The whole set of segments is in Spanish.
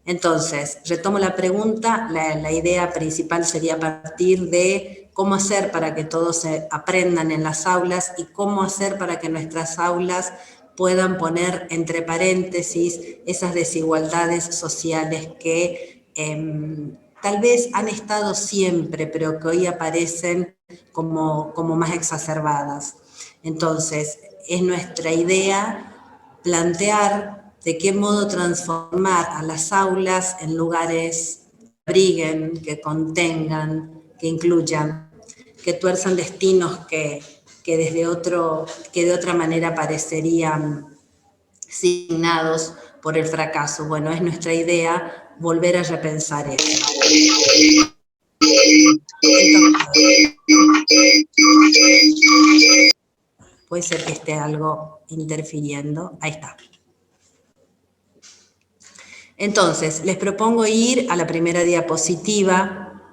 Entonces, retomo la pregunta, la idea principal sería partir de cómo hacer para que todos se aprendan en las aulas y cómo hacer para que nuestras aulas puedan poner entre paréntesis esas desigualdades sociales que tal vez han estado siempre, pero que hoy aparecen como más exacerbadas. Entonces, es nuestra idea plantear de qué modo transformar a las aulas en lugares que abriguen, que contengan, que incluyan, que tuerzan destinos que de otra manera parecerían signados por el fracaso. Bueno, es nuestra idea volver a repensar eso. Puede ser que esté algo interfiriendo. Ahí está. Entonces, les propongo ir a la primera diapositiva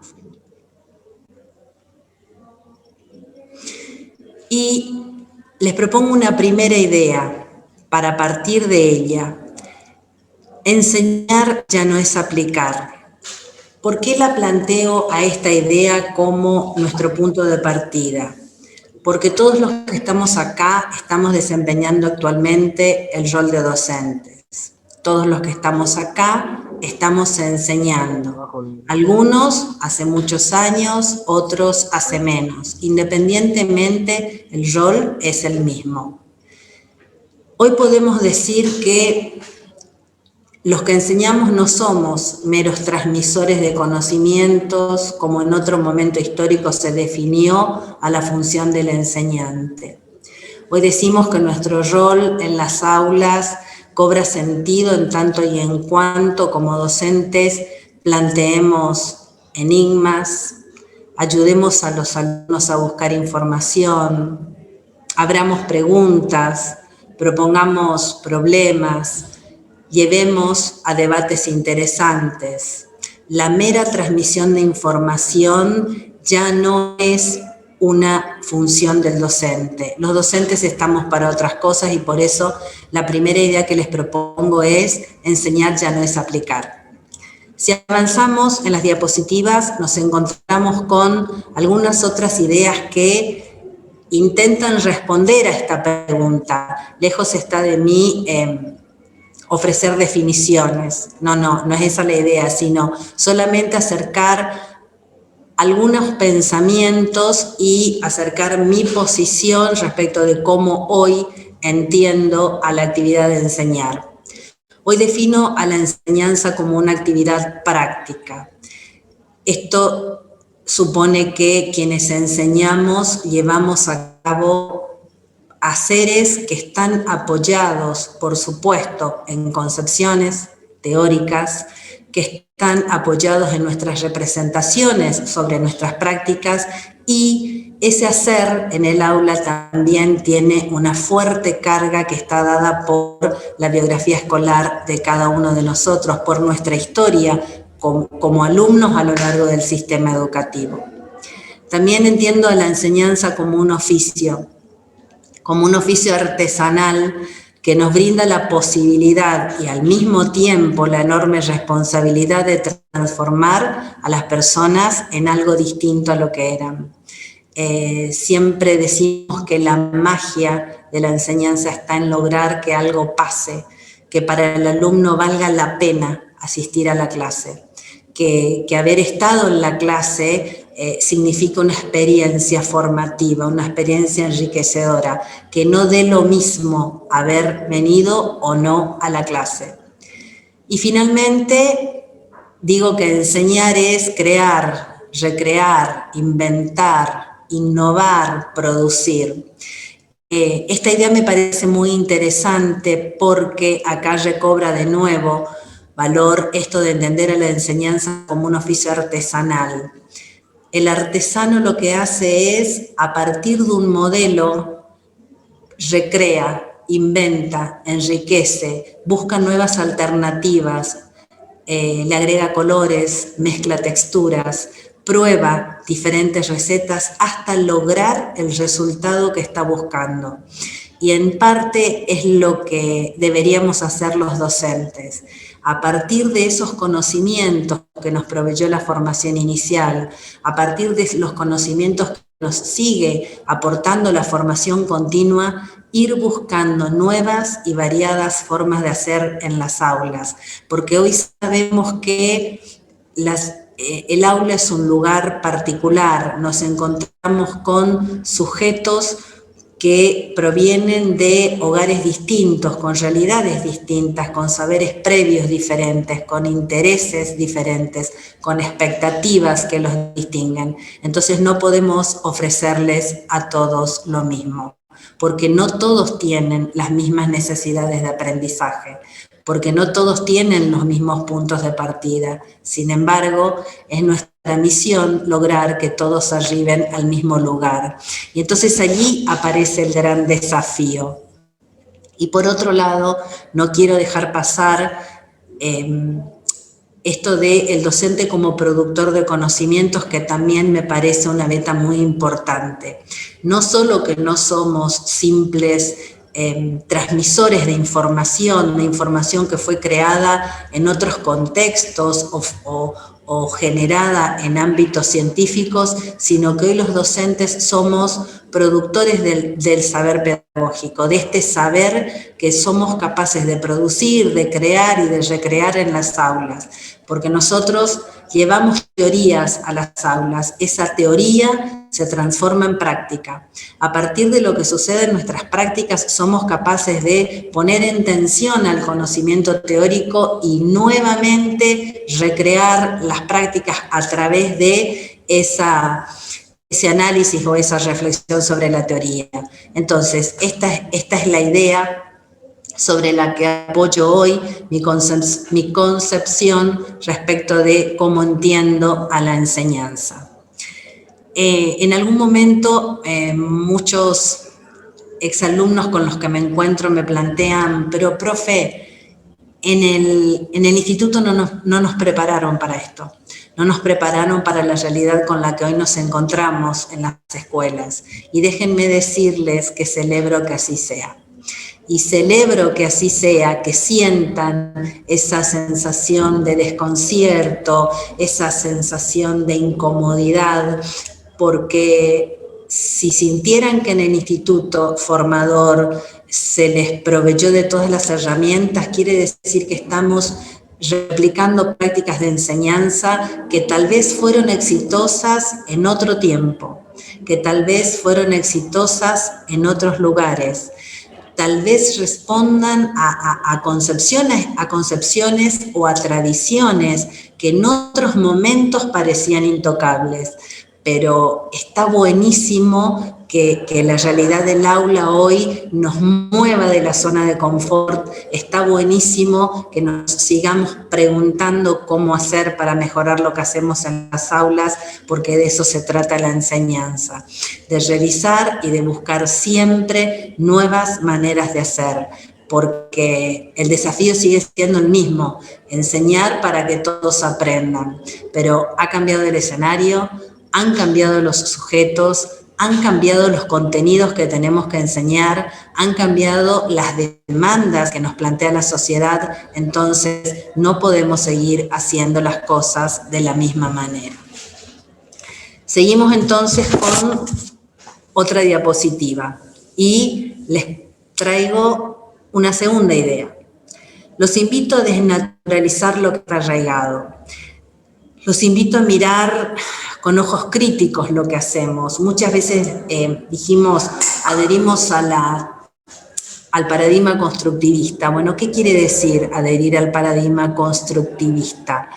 y les propongo una primera idea para partir de ella. Enseñar ya no es aplicar. ¿Por qué la planteo a esta idea como nuestro punto de partida? Porque todos los que estamos acá estamos desempeñando actualmente el rol de docentes. Todos los que estamos acá estamos enseñando. Algunos hace muchos años, otros hace menos. Independientemente, el rol es el mismo. Hoy podemos decir que los que enseñamos no somos meros transmisores de conocimientos, como en otro momento histórico se definió a la función del enseñante. Hoy decimos que nuestro rol en las aulas cobra sentido en tanto y en cuanto como docentes planteemos enigmas, ayudemos a los alumnos a buscar información, abramos preguntas, propongamos problemas, llevemos a debates interesantes. La mera transmisión de información ya no es una función del docente. Los docentes estamos para otras cosas y por eso la primera idea que les propongo es enseñar ya no es aplicar. Si avanzamos en las diapositivas nos encontramos con algunas otras ideas que intentan responder a esta pregunta. Lejos está de mí ofrecer definiciones. No es esa la idea, sino solamente acercar algunos pensamientos y acercar mi posición respecto de cómo hoy entiendo a la actividad de enseñar. Hoy defino a la enseñanza como una actividad práctica. Esto supone que quienes enseñamos llevamos a cabo haceres que están apoyados, por supuesto, en concepciones teóricas, que están apoyados en nuestras representaciones sobre nuestras prácticas y ese hacer en el aula también tiene una fuerte carga que está dada por la biografía escolar de cada uno de nosotros, por nuestra historia como alumnos a lo largo del sistema educativo. También entiendo a la enseñanza como un oficio artesanal que nos brinda la posibilidad y al mismo tiempo la enorme responsabilidad de transformar a las personas en algo distinto a lo que eran. Siempre decimos que la magia de la enseñanza está en lograr que algo pase, que para el alumno valga la pena asistir a la clase, que haber estado en la clase significa una experiencia formativa, una experiencia enriquecedora, que no dé lo mismo haber venido o no a la clase. Y finalmente, digo que enseñar es crear, recrear, inventar, innovar, producir. Esta idea me parece muy interesante porque acá recobra de nuevo valor esto de entender a la enseñanza como un oficio artesanal. El artesano lo que hace es, a partir de un modelo, recrea, inventa, enriquece, busca nuevas alternativas, le agrega colores, mezcla texturas, prueba diferentes recetas hasta lograr el resultado que está buscando. Y en parte es lo que deberíamos hacer los docentes. a partir de esos conocimientos que nos proveyó la formación inicial, a partir de los conocimientos que nos sigue aportando la formación continua, ir buscando nuevas y variadas formas de hacer en las aulas, porque hoy sabemos que el aula es un lugar particular, nos encontramos con sujetos que provienen de hogares distintos, con realidades distintas, con saberes previos diferentes, con intereses diferentes, con expectativas que los distinguen. Entonces no podemos ofrecerles a todos lo mismo, porque no todos tienen las mismas necesidades de aprendizaje, porque no todos tienen los mismos puntos de partida. Sin embargo, es nuestra misión lograr que todos arriben al mismo lugar. Y entonces allí aparece el gran desafío. Y por otro lado, no quiero dejar pasar esto del docente como productor de conocimientos, que también me parece una beta muy importante. No solo que no somos simples transmisores de información que fue creada en otros contextos o generada en ámbitos científicos, sino que hoy los docentes somos productores del saber pedagógico, de este saber que somos capaces de producir, de crear y de recrear en las aulas, porque nosotros llevamos teorías a las aulas, esa teoría se transforma en práctica. A partir de lo que sucede en nuestras prácticas somos capaces de poner en tensión al conocimiento teórico y nuevamente recrear las prácticas a través de ese análisis o esa reflexión sobre la teoría. Entonces, esta es la idea sobre la que apoyo hoy mi concepción respecto de cómo entiendo a la enseñanza. En algún momento muchos exalumnos con los que me encuentro me plantean, pero profe, en el instituto no nos prepararon para esto, no nos prepararon para la realidad con la que hoy nos encontramos en las escuelas. Y déjenme decirles que celebro que así sea. Y celebro que así sea, que sientan esa sensación de desconcierto, esa sensación de incomodidad, porque si sintieran que en el instituto formador se les proveyó de todas las herramientas, quiere decir que estamos replicando prácticas de enseñanza que tal vez fueron exitosas en otro tiempo, que tal vez fueron exitosas en otros lugares, tal vez respondan a concepciones o a tradiciones que en otros momentos parecían intocables. Pero está buenísimo que la realidad del aula hoy nos mueva de la zona de confort. Está buenísimo que nos sigamos preguntando cómo hacer para mejorar lo que hacemos en las aulas, porque de eso se trata la enseñanza, de revisar y de buscar siempre nuevas maneras de hacer, porque el desafío sigue siendo el mismo, enseñar para que todos aprendan, pero ha cambiado el escenario, han cambiado los sujetos, han cambiado los contenidos que tenemos que enseñar, han cambiado las demandas que nos plantea la sociedad, entonces no podemos seguir haciendo las cosas de la misma manera. Seguimos entonces con otra diapositiva y les traigo una segunda idea. Los invito a desnaturalizar lo que está arraigado. Los invito a mirar con ojos críticos lo que hacemos. Muchas veces adherimos al paradigma constructivista. Bueno, ¿qué quiere decir adherir al paradigma constructivista?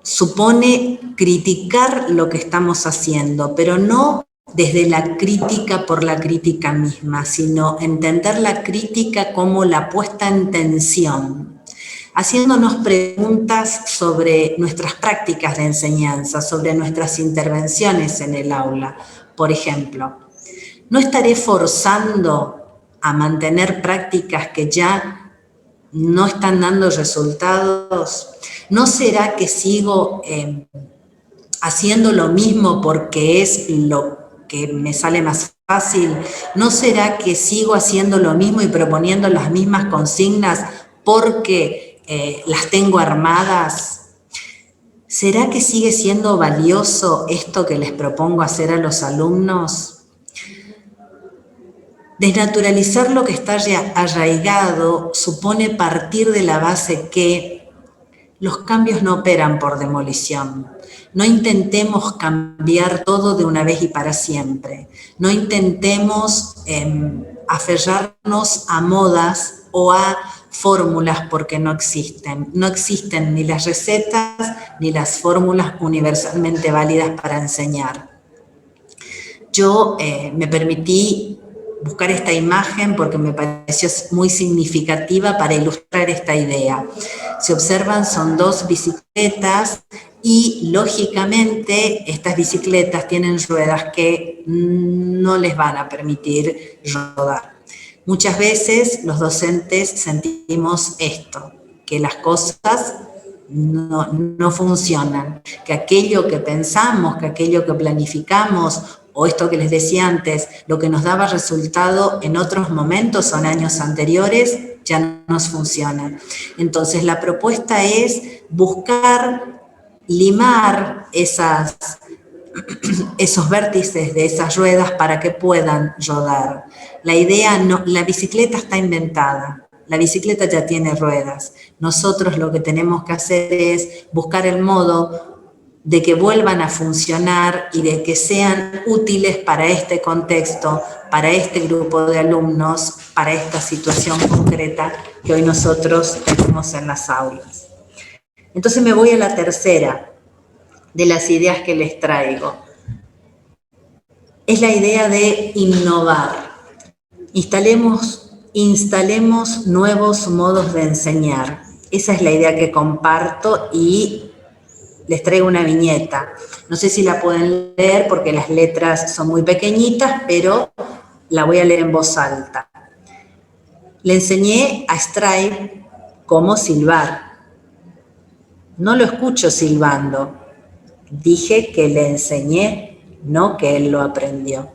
Supone criticar lo que estamos haciendo, pero no desde la crítica por la crítica misma, sino entender la crítica como la puesta en tensión, haciéndonos preguntas sobre nuestras prácticas de enseñanza, sobre nuestras intervenciones en el aula. Por ejemplo, ¿no estaré forzando a mantener prácticas que ya no están dando resultados? ¿No será que sigo haciendo lo mismo porque es lo que me sale más fácil? ¿No será que sigo haciendo lo mismo y proponiendo las mismas consignas porque las tengo armadas, ¿será que sigue siendo valioso esto que les propongo hacer a los alumnos? Desnaturalizar lo que está arraigado supone partir de la base que los cambios no operan por demolición. No intentemos cambiar todo de una vez y para siempre. No intentemos aferrarnos a modas o a fórmulas porque no existen. No existen ni las recetas ni las fórmulas universalmente válidas para enseñar. Yo me permití buscar esta imagen porque me pareció muy significativa para ilustrar esta idea. Si observan, son dos bicicletas y, lógicamente, estas bicicletas tienen ruedas que no les van a permitir rodar. Muchas veces los docentes sentimos esto, que las cosas no funcionan, que aquello que pensamos, que aquello que planificamos, o esto que les decía antes, lo que nos daba resultado en otros momentos o en años anteriores, ya no nos funciona. Entonces la propuesta es buscar limar esos vértices de esas ruedas para que puedan rodar. La idea, la bicicleta está inventada. La bicicleta ya tiene ruedas. Nosotros lo que tenemos que hacer es buscar el modo de que vuelvan a funcionar y de que sean útiles para este contexto, para este grupo de alumnos, para esta situación concreta que hoy nosotros tenemos en las aulas. Entonces me voy a la tercera de las ideas que les traigo. Es la idea de innovar. Instalemos nuevos modos de enseñar. Esa es la idea que comparto y les traigo una viñeta. No sé si la pueden leer porque las letras son muy pequeñitas, pero la voy a leer en voz alta. Le enseñé a Stripe cómo silbar. No lo escucho silbando. Dije que le enseñé, no que él lo aprendió.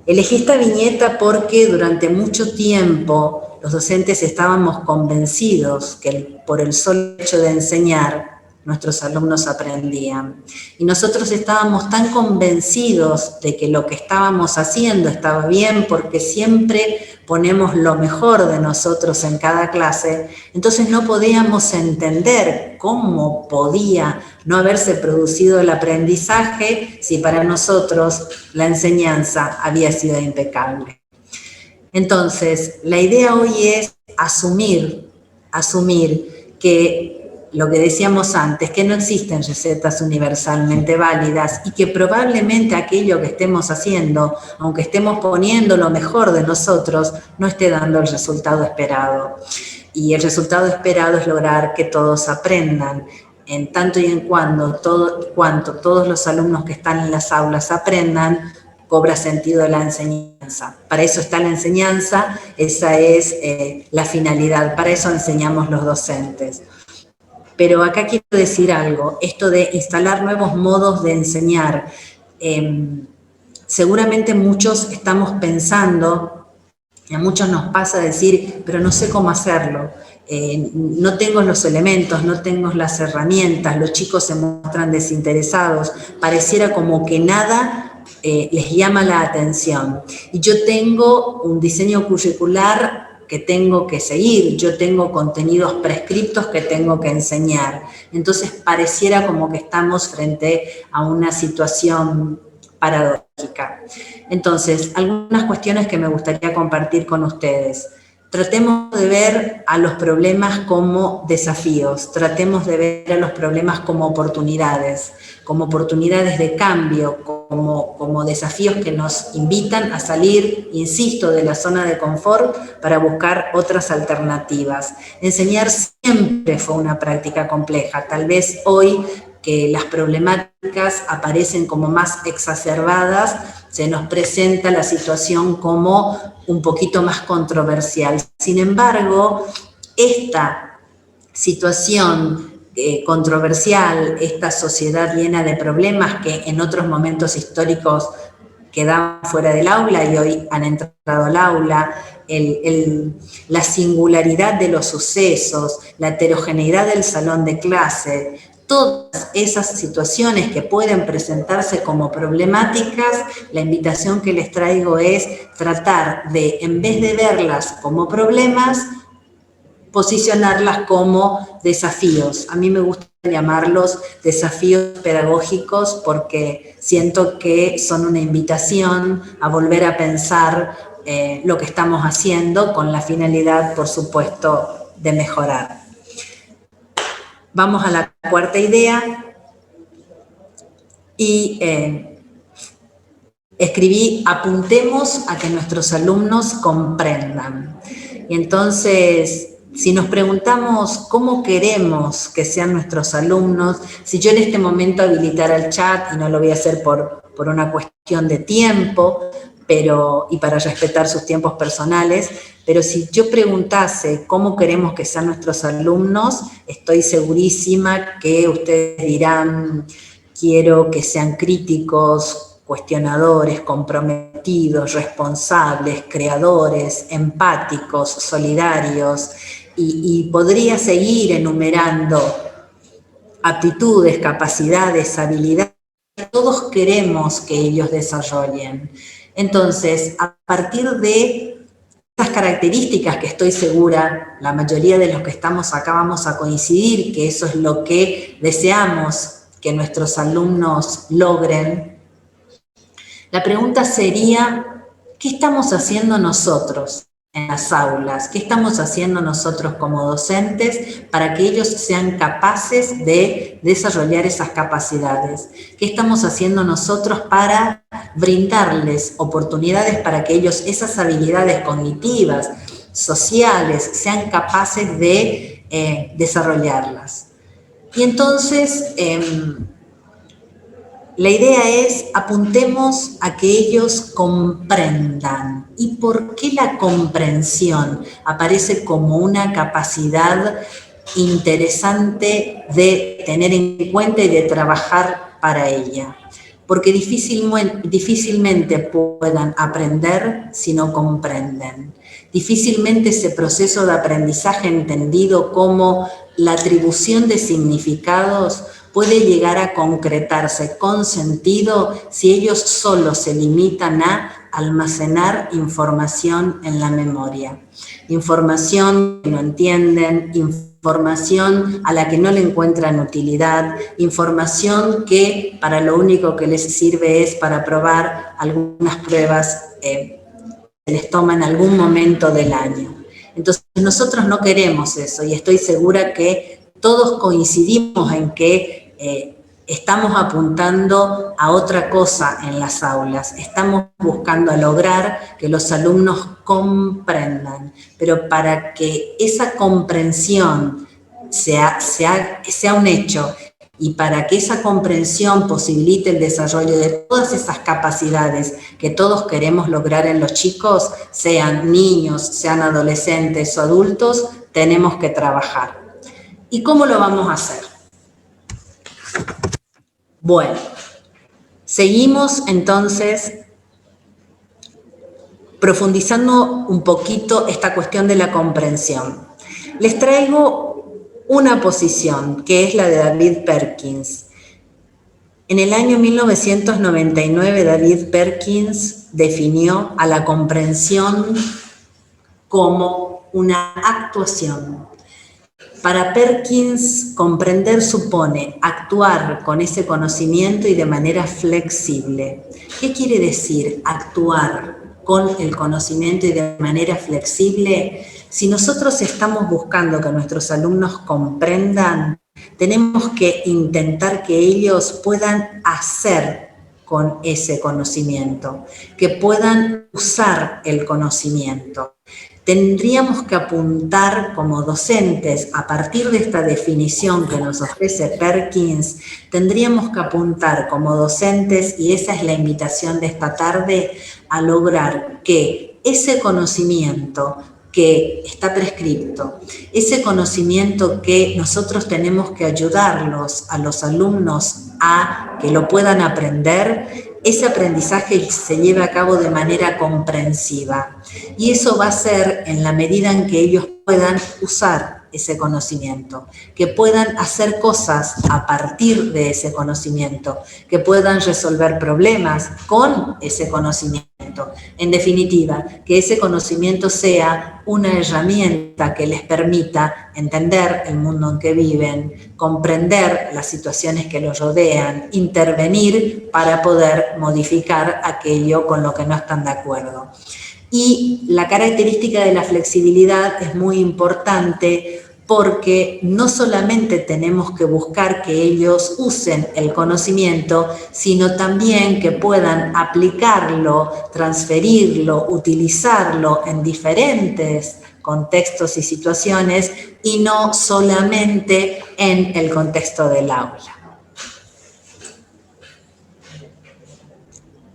Elegí esta viñeta porque durante mucho tiempo los docentes estábamos convencidos que por el solo hecho de enseñar, nuestros alumnos aprendían. Y nosotros estábamos tan convencidos de que lo que estábamos haciendo estaba bien porque siempre ponemos lo mejor de nosotros en cada clase, entonces no podíamos entender cómo podía no haberse producido el aprendizaje si para nosotros la enseñanza había sido impecable. Entonces, la idea hoy es asumir que lo que decíamos antes, que no existen recetas universalmente válidas y que probablemente aquello que estemos haciendo, aunque estemos poniendo lo mejor de nosotros, no esté dando el resultado esperado. Y el resultado esperado es lograr que todos aprendan. En tanto y en cuanto todos los alumnos que están en las aulas aprendan, cobra sentido la enseñanza. Para eso está la enseñanza, esa es la finalidad, para eso enseñamos los docentes. Pero acá quiero decir algo, esto de instalar nuevos modos de enseñar. Seguramente muchos estamos pensando, y a muchos nos pasa decir, pero no sé cómo hacerlo, no tengo los elementos, no tengo las herramientas, los chicos se muestran desinteresados, pareciera como que nada les llama la atención. Y yo tengo un diseño curricular que tengo que seguir, yo tengo contenidos prescriptos que tengo que enseñar. Entonces pareciera como que estamos frente a una situación paradójica. Entonces, algunas cuestiones que me gustaría compartir con ustedes. Tratemos de ver a los problemas como desafíos, tratemos de ver a los problemas como oportunidades de cambio, como desafíos que nos invitan a salir, insisto, de la zona de confort para buscar otras alternativas. Enseñar siempre fue una práctica compleja, tal vez hoy que las problemáticas aparecen como más exacerbadas, se nos presenta la situación como un poquito más controversial. Sin embargo, esta situación controversial, esta sociedad llena de problemas que en otros momentos históricos quedaban fuera del aula y hoy han entrado al aula, la singularidad de los sucesos, la heterogeneidad del salón de clase, todas esas situaciones que pueden presentarse como problemáticas, la invitación que les traigo es tratar de, en vez de verlas como problemas, posicionarlas como desafíos. A mí me gusta llamarlos desafíos pedagógicos porque siento que son una invitación a volver a pensar lo que estamos haciendo con la finalidad, por supuesto, de mejorar. Vamos a la cuarta idea y escribí: apuntemos a que nuestros alumnos comprendan. Y entonces, si nos preguntamos cómo queremos que sean nuestros alumnos, si yo en este momento habilitara el chat, y no lo voy a hacer por una cuestión de tiempo, y para respetar sus tiempos personales, pero si yo preguntase cómo queremos que sean nuestros alumnos, estoy segurísima que ustedes dirán: quiero que sean críticos, cuestionadores, comprometidos, responsables, creadores, empáticos, solidarios, y podría seguir enumerando aptitudes, capacidades, habilidades que todos queremos que ellos desarrollen. Entonces, a partir de estas características que estoy segura, la mayoría de los que estamos acá vamos a coincidir, que eso es lo que deseamos que nuestros alumnos logren, la pregunta sería: ¿qué estamos haciendo nosotros en las aulas? ¿Qué estamos haciendo nosotros como docentes para que ellos sean capaces de desarrollar esas capacidades? ¿Qué estamos haciendo nosotros para brindarles oportunidades para que ellos esas habilidades cognitivas, sociales, sean capaces de desarrollarlas? Y entonces, la idea es: apuntemos a que ellos comprendan. ¿Y por qué la comprensión aparece como una capacidad interesante de tener en cuenta y de trabajar para ella? Porque difícilmente puedan aprender si no comprenden. Difícilmente ese proceso de aprendizaje entendido como la atribución de significados puede llegar a concretarse con sentido si ellos solo se limitan a almacenar información en la memoria. Información que no entienden, información a la que no le encuentran utilidad, información que para lo único que les sirve es para probar algunas pruebas que les toma en algún momento del año. Entonces nosotros no queremos eso, y estoy segura que todos coincidimos en que estamos apuntando a otra cosa en las aulas, estamos buscando a lograr que los alumnos comprendan, pero para que esa comprensión sea un hecho y para que esa comprensión posibilite el desarrollo de todas esas capacidades que todos queremos lograr en los chicos, sean niños, sean adolescentes o adultos, tenemos que trabajar. ¿Y cómo lo vamos a hacer? Bueno, seguimos entonces profundizando un poquito esta cuestión de la comprensión. Les traigo una posición que es la de David Perkins. En el año 1999, David Perkins definió a la comprensión como una actuación. Para Perkins, comprender supone actuar con ese conocimiento y de manera flexible. ¿Qué quiere decir actuar con el conocimiento y de manera flexible? Si nosotros estamos buscando que nuestros alumnos comprendan, tenemos que intentar que ellos puedan hacer con ese conocimiento, que puedan usar el conocimiento. Tendríamos que apuntar como docentes, a partir de esta definición que nos ofrece Perkins, tendríamos que apuntar como docentes, y esa es la invitación de esta tarde, a lograr que ese conocimiento que está prescripto, ese conocimiento que nosotros tenemos que ayudarlos a los alumnos a que lo puedan aprender, ese aprendizaje se lleve a cabo de manera comprensiva. Y eso va a ser en la medida en que ellos puedan usar ese conocimiento, que puedan hacer cosas a partir de ese conocimiento, que puedan resolver problemas con ese conocimiento. En definitiva, que ese conocimiento sea una herramienta que les permita entender el mundo en que viven, comprender las situaciones que los rodean, intervenir para poder modificar aquello con lo que no están de acuerdo. Y la característica de la flexibilidad es muy importante porque no solamente tenemos que buscar que ellos usen el conocimiento, sino también que puedan aplicarlo, transferirlo, utilizarlo en diferentes contextos y situaciones y no solamente en el contexto del aula.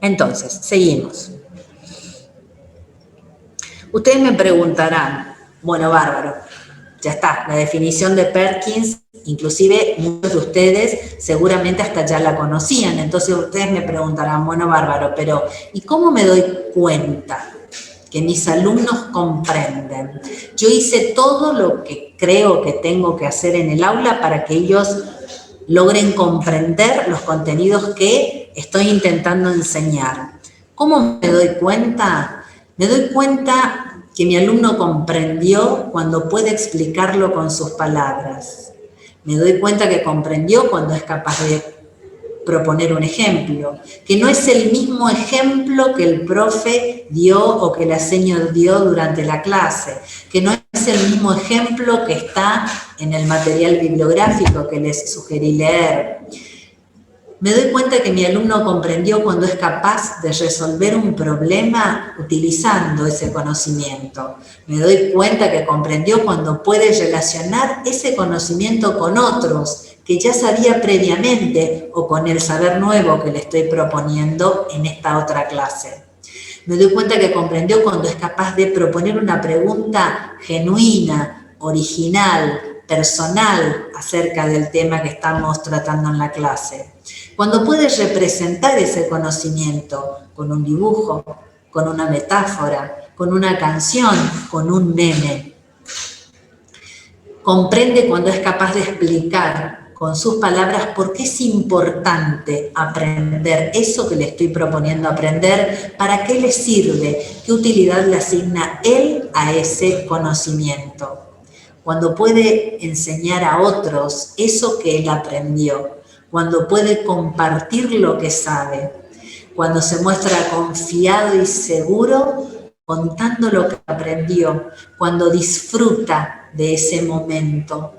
Entonces, seguimos. Ustedes me preguntarán, bueno, bárbaro, ya está, la definición de Perkins, inclusive muchos de ustedes seguramente hasta ya la conocían, entonces ustedes me preguntarán, bueno, bárbaro, pero ¿y cómo me doy cuenta que mis alumnos comprenden? Yo hice todo lo que creo que tengo que hacer en el aula para que ellos logren comprender los contenidos que estoy intentando enseñar. ¿Cómo me doy cuenta? Me doy cuenta que mi alumno comprendió cuando puede explicarlo con sus palabras. Me doy cuenta que comprendió cuando es capaz de proponer un ejemplo, que no es el mismo ejemplo que el profe dio o que la señora dio durante la clase, que no es el mismo ejemplo que está en el material bibliográfico que les sugerí leer. Me doy cuenta que mi alumno comprendió cuando es capaz de resolver un problema utilizando ese conocimiento. Me doy cuenta que comprendió cuando puede relacionar ese conocimiento con otros que ya sabía previamente o con el saber nuevo que le estoy proponiendo en esta otra clase. Me doy cuenta que comprendió cuando es capaz de proponer una pregunta genuina, original, personal acerca del tema que estamos tratando en la clase. Cuando puede representar ese conocimiento con un dibujo, con una metáfora, con una canción, con un meme. Comprende cuando es capaz de explicar con sus palabras por qué es importante aprender eso que le estoy proponiendo aprender, para qué le sirve, qué utilidad le asigna él a ese conocimiento. Cuando puede enseñar a otros eso que él aprendió, cuando puede compartir lo que sabe, cuando se muestra confiado y seguro contando lo que aprendió, cuando disfruta de ese momento,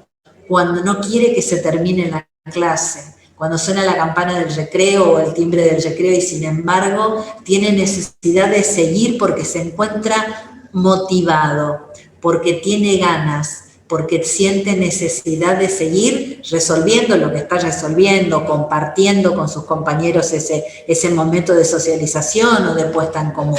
cuando no quiere que se termine la clase, cuando suena la campana del recreo o el timbre del recreo y sin embargo tiene necesidad de seguir porque se encuentra motivado, porque tiene ganas, porque siente necesidad de seguir resolviendo lo que está resolviendo, compartiendo con sus compañeros ese momento de socialización o de puesta en común.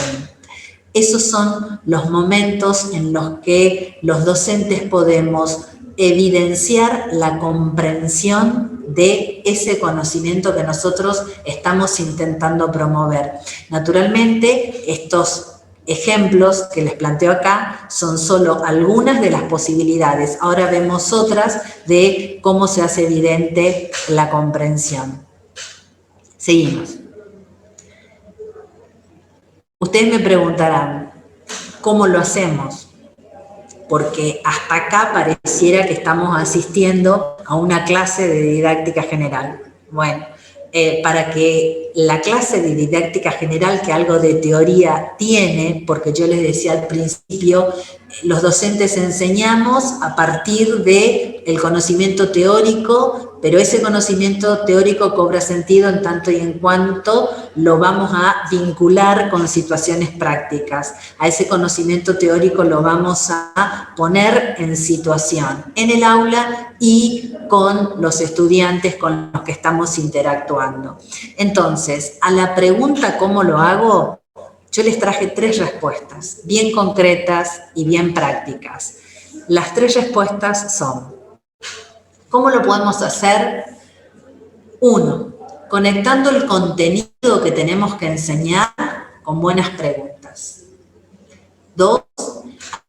Esos son los momentos en los que los docentes podemos evidenciar la comprensión de ese conocimiento que nosotros estamos intentando promover. Naturalmente, estos ejemplos que les planteo acá son solo algunas de las posibilidades. Ahora vemos otras de cómo se hace evidente la comprensión. Seguimos. Ustedes me preguntarán, ¿cómo lo hacemos? Porque hasta acá pareciera que estamos asistiendo a una clase de didáctica general. Bueno, para que la clase de didáctica general, que algo de teoría tiene, porque yo les decía al principio, los docentes enseñamos a partir del conocimiento teórico, pero ese conocimiento teórico cobra sentido en tanto y en cuanto lo vamos a vincular con situaciones prácticas. A ese conocimiento teórico lo vamos a poner en situación, en el aula y con los estudiantes con los que estamos interactuando. Entonces, a la pregunta ¿cómo lo hago?, yo les traje 3 respuestas, bien concretas y bien prácticas. Las 3 respuestas son: ¿cómo lo podemos hacer? 1, conectando el contenido que tenemos que enseñar con buenas preguntas. 2,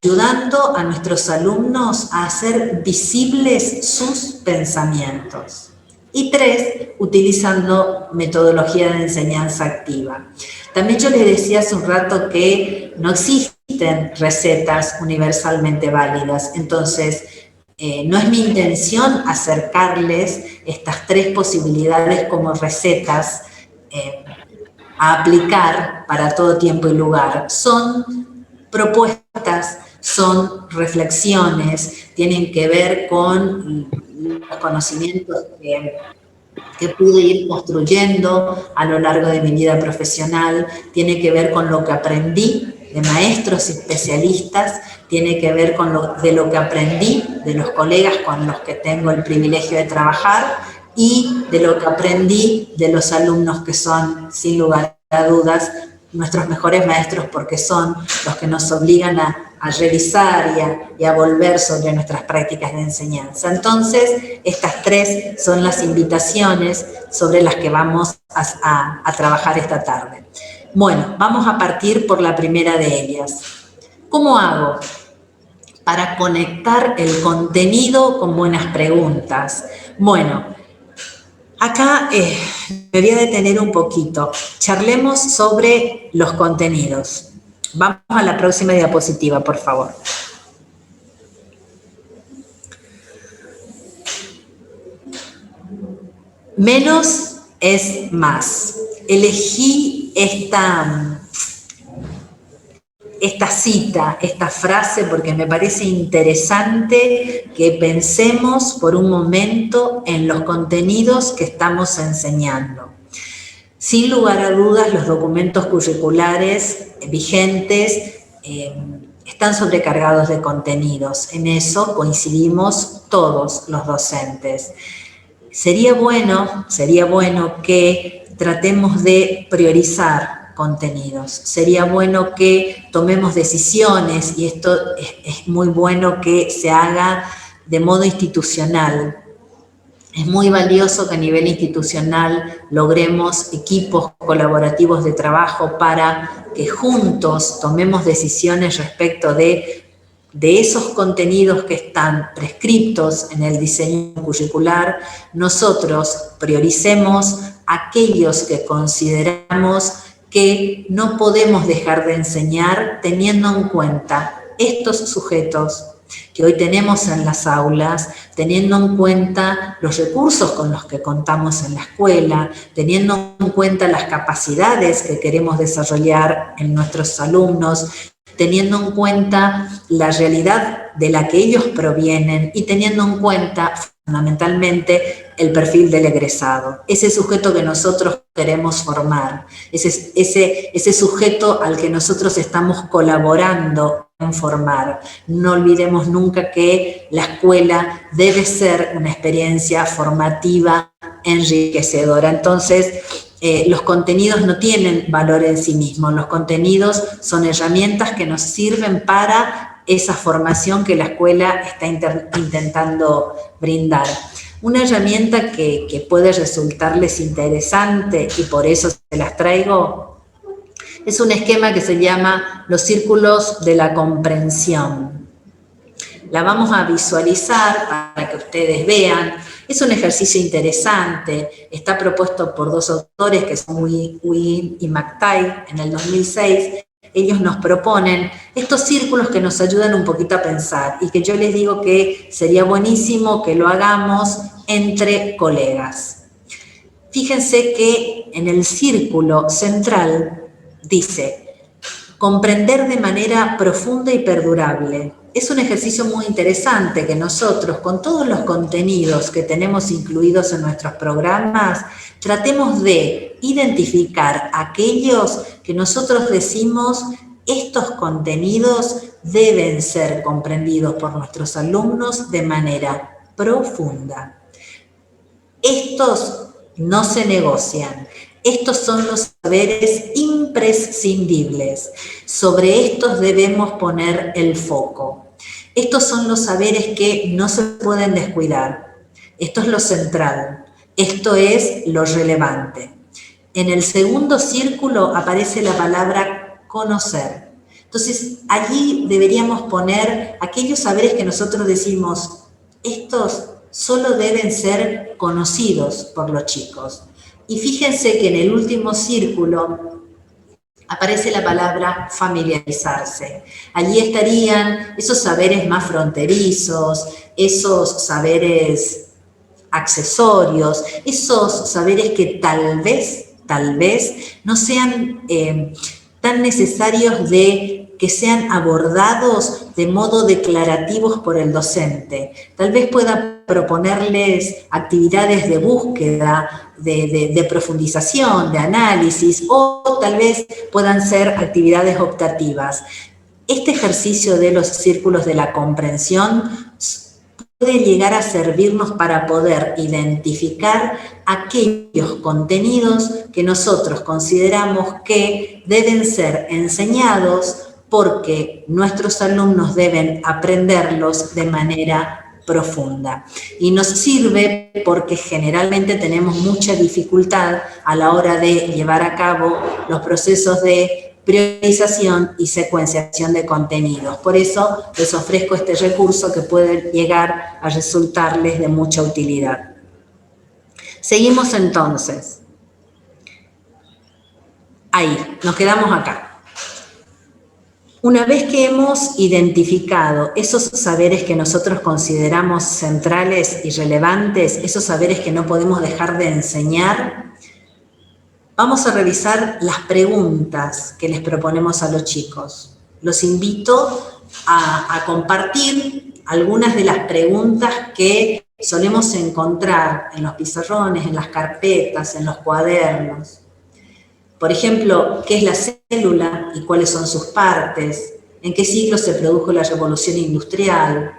ayudando a nuestros alumnos a hacer visibles sus pensamientos. Y 3, utilizando metodología de enseñanza activa. También yo les decía hace un rato que no existen recetas universalmente válidas, entonces no es mi intención acercarles estas 3 posibilidades como recetas a aplicar para todo tiempo y lugar. Son propuestas, son reflexiones, tienen que ver con los conocimientos que pude ir construyendo a lo largo de mi vida profesional, tiene que ver con lo que aprendí de maestros y especialistas, tiene que ver con lo que aprendí de los colegas con los que tengo el privilegio de trabajar y de lo que aprendí de los alumnos que son, sin lugar a dudas, nuestros mejores maestros porque son los que nos obligan a revisar y a volver sobre nuestras prácticas de enseñanza. Entonces, estas 3 son las invitaciones sobre las que vamos a trabajar esta tarde. Bueno, vamos a partir por la primera de ellas. ¿Cómo hago para conectar el contenido con buenas preguntas? Bueno, acá me voy a detener un poquito. Charlemos sobre los contenidos. Vamos a la próxima diapositiva, por favor. Menos es más. Elegí esta cita, esta frase, porque me parece interesante que pensemos por un momento en los contenidos que estamos enseñando. Sin lugar a dudas, los documentos curriculares vigentes están sobrecargados de contenidos. En eso coincidimos todos los docentes. Sería bueno que tratemos de priorizar contenidos. Sería bueno que tomemos decisiones, y esto es muy bueno que se haga de modo institucional. Es muy valioso que a nivel institucional logremos equipos colaborativos de trabajo para que juntos tomemos decisiones respecto de esos contenidos que están prescriptos en el diseño curricular. Nosotros prioricemos aquellos que consideramos que no podemos dejar de enseñar teniendo en cuenta estos sujetos que hoy tenemos en las aulas, teniendo en cuenta los recursos con los que contamos en la escuela, teniendo en cuenta las capacidades que queremos desarrollar en nuestros alumnos, teniendo en cuenta la realidad de la que ellos provienen y teniendo en cuenta fundamentalmente el perfil del egresado, ese sujeto que nosotros queremos formar, ese sujeto al que nosotros estamos colaborando en formar. No olvidemos nunca que la escuela debe ser una experiencia formativa enriquecedora. Entonces, los contenidos no tienen valor en sí mismos, los contenidos son herramientas que nos sirven para esa formación que la escuela está intentando brindar. Una herramienta que puede resultarles interesante y por eso se las traigo es un esquema que se llama los círculos de la comprensión. La vamos a visualizar para que ustedes vean. Es un ejercicio interesante, está propuesto por 2 autores que son Wynne y McTighe en el 2006. Ellos nos proponen estos círculos que nos ayudan un poquito a pensar y que yo les digo que sería buenísimo que lo hagamos entre colegas. Fíjense que en el círculo central dice, comprender de manera profunda y perdurable. Es un ejercicio muy interesante que nosotros, con todos los contenidos que tenemos incluidos en nuestros programas, tratemos de identificar aquellos que nosotros decimos, estos contenidos deben ser comprendidos por nuestros alumnos de manera profunda. Estos no se negocian. Estos son los saberes imprescindibles. Sobre estos debemos poner el foco. Estos son los saberes que no se pueden descuidar. Esto es lo central. Esto es lo relevante. En el segundo círculo aparece la palabra conocer. Entonces, allí deberíamos poner aquellos saberes que nosotros decimos, estos solo deben ser conocidos por los chicos. Y fíjense que en el último círculo aparece la palabra familiarizarse. Allí estarían esos saberes más fronterizos, esos saberes accesorios, esos saberes que tal vez no sean tan necesarios de que sean abordados de modo declarativos por el docente. Tal vez pueda proponerles actividades de búsqueda, de profundización, de análisis, o tal vez puedan ser actividades optativas. Este ejercicio de los círculos de la comprensión puede llegar a servirnos para poder identificar aquellos contenidos que nosotros consideramos que deben ser enseñados porque nuestros alumnos deben aprenderlos de manera profunda. Y nos sirve porque generalmente tenemos mucha dificultad a la hora de llevar a cabo los procesos de priorización y secuenciación de contenidos. Por eso les ofrezco este recurso que puede llegar a resultarles de mucha utilidad. Seguimos entonces. Ahí, nos quedamos acá. Una vez que hemos identificado esos saberes que nosotros consideramos centrales y relevantes, esos saberes que no podemos dejar de enseñar, vamos a revisar las preguntas que les proponemos a los chicos. Los invito a compartir algunas de las preguntas que solemos encontrar en los pizarrones, en las carpetas, en los cuadernos. Por ejemplo, ¿qué es la célula y cuáles son sus partes? ¿En qué siglo se produjo la revolución industrial?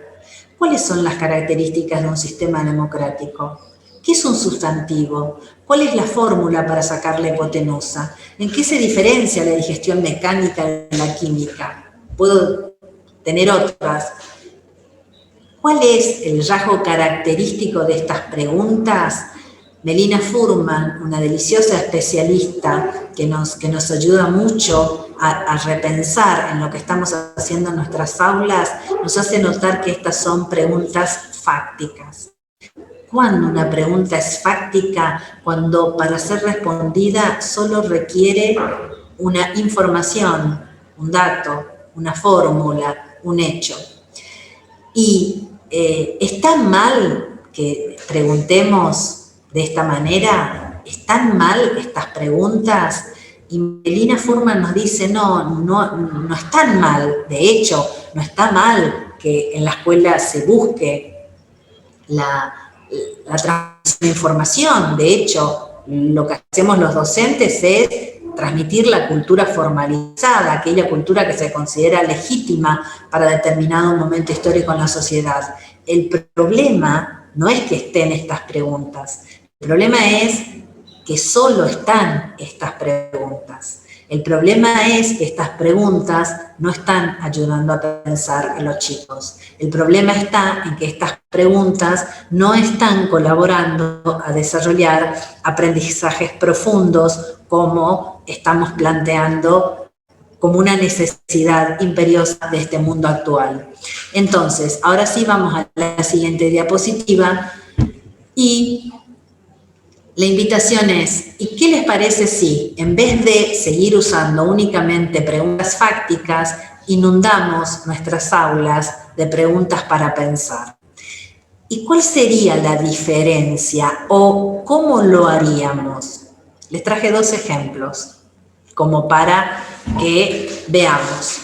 ¿Cuáles son las características de un sistema democrático? ¿Qué es un sustantivo? ¿Cuál es la fórmula para sacar la hipotenusa? ¿En qué se diferencia la digestión mecánica de la química? Puedo tener otras. ¿Cuál es el rasgo característico de estas preguntas? Melina Furman, una deliciosa especialista que nos ayuda mucho a repensar en lo que estamos haciendo en nuestras aulas, nos hace notar que estas son preguntas fácticas. ¿Cuándo una pregunta es fáctica? Cuando para ser respondida solo requiere una información, un dato, una fórmula, un hecho. Y ¿está mal que preguntemos de esta manera? ¿Están mal estas preguntas? Y Melina Furman nos dice, no están mal. De hecho, no está mal que en la escuela se busque la transmisión de información. De hecho, lo que hacemos los docentes es transmitir la cultura formalizada, aquella cultura que se considera legítima para determinado momento histórico en la sociedad. El problema no es que estén estas preguntas, el problema es que solo están estas preguntas. El problema es que estas preguntas no están ayudando a pensar a los chicos. El problema está en que estas preguntas no están colaborando a desarrollar aprendizajes profundos como estamos planteando como una necesidad imperiosa de este mundo actual. Entonces, ahora sí vamos a la siguiente diapositiva y la invitación es, ¿y qué les parece si, en vez de seguir usando únicamente preguntas fácticas, inundamos nuestras aulas de preguntas para pensar? ¿Y cuál sería la diferencia o cómo lo haríamos? Les traje dos ejemplos, como para que veamos.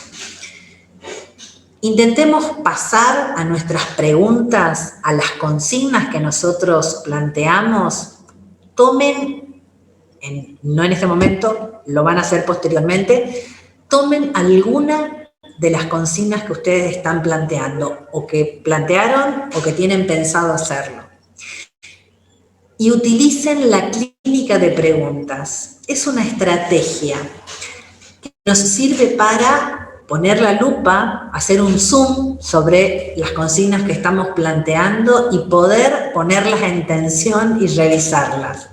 Intentemos pasar a nuestras preguntas, a las consignas que nosotros planteamos. Tomen, no en este momento, lo van a hacer posteriormente, tomen alguna de las consignas que ustedes están planteando, o que plantearon, o que tienen pensado hacerlo. Y utilicen la clínica de preguntas. Es una estrategia que nos sirve para poner la lupa, hacer un zoom sobre las consignas que estamos planteando y poder ponerlas en tensión y revisarlas.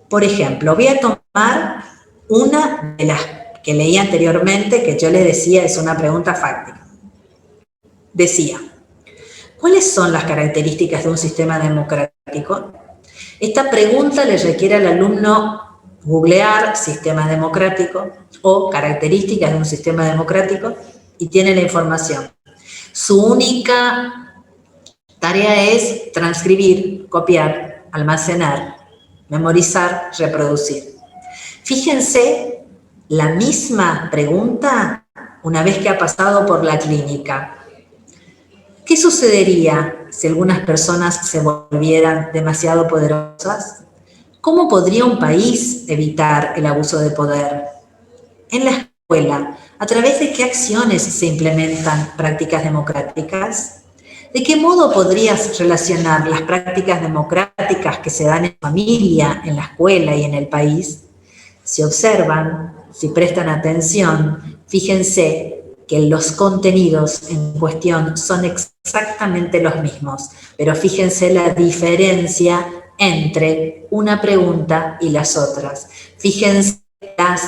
Por ejemplo, voy a tomar una de las que leí anteriormente, que yo les decía es una pregunta fáctica. Decía, ¿cuáles son las características de un sistema democrático? Esta pregunta le requiere al alumno googlear sistema democrático o características de un sistema democrático y tiene la información. Su única tarea es transcribir, copiar, almacenar, memorizar, reproducir. Fíjense, la misma pregunta una vez que ha pasado por la clínica. ¿Qué sucedería si algunas personas se volvieran demasiado poderosas? ¿Cómo podría un país evitar el abuso de poder? En la escuela, ¿a través de qué acciones se implementan prácticas democráticas? ¿De qué modo podrías relacionar las prácticas democráticas que se dan en familia, en la escuela y en el país? Si observan, si prestan atención, fíjense que los contenidos en cuestión son exactamente los mismos, pero fíjense la diferencia entre una pregunta y las otras. Fíjense las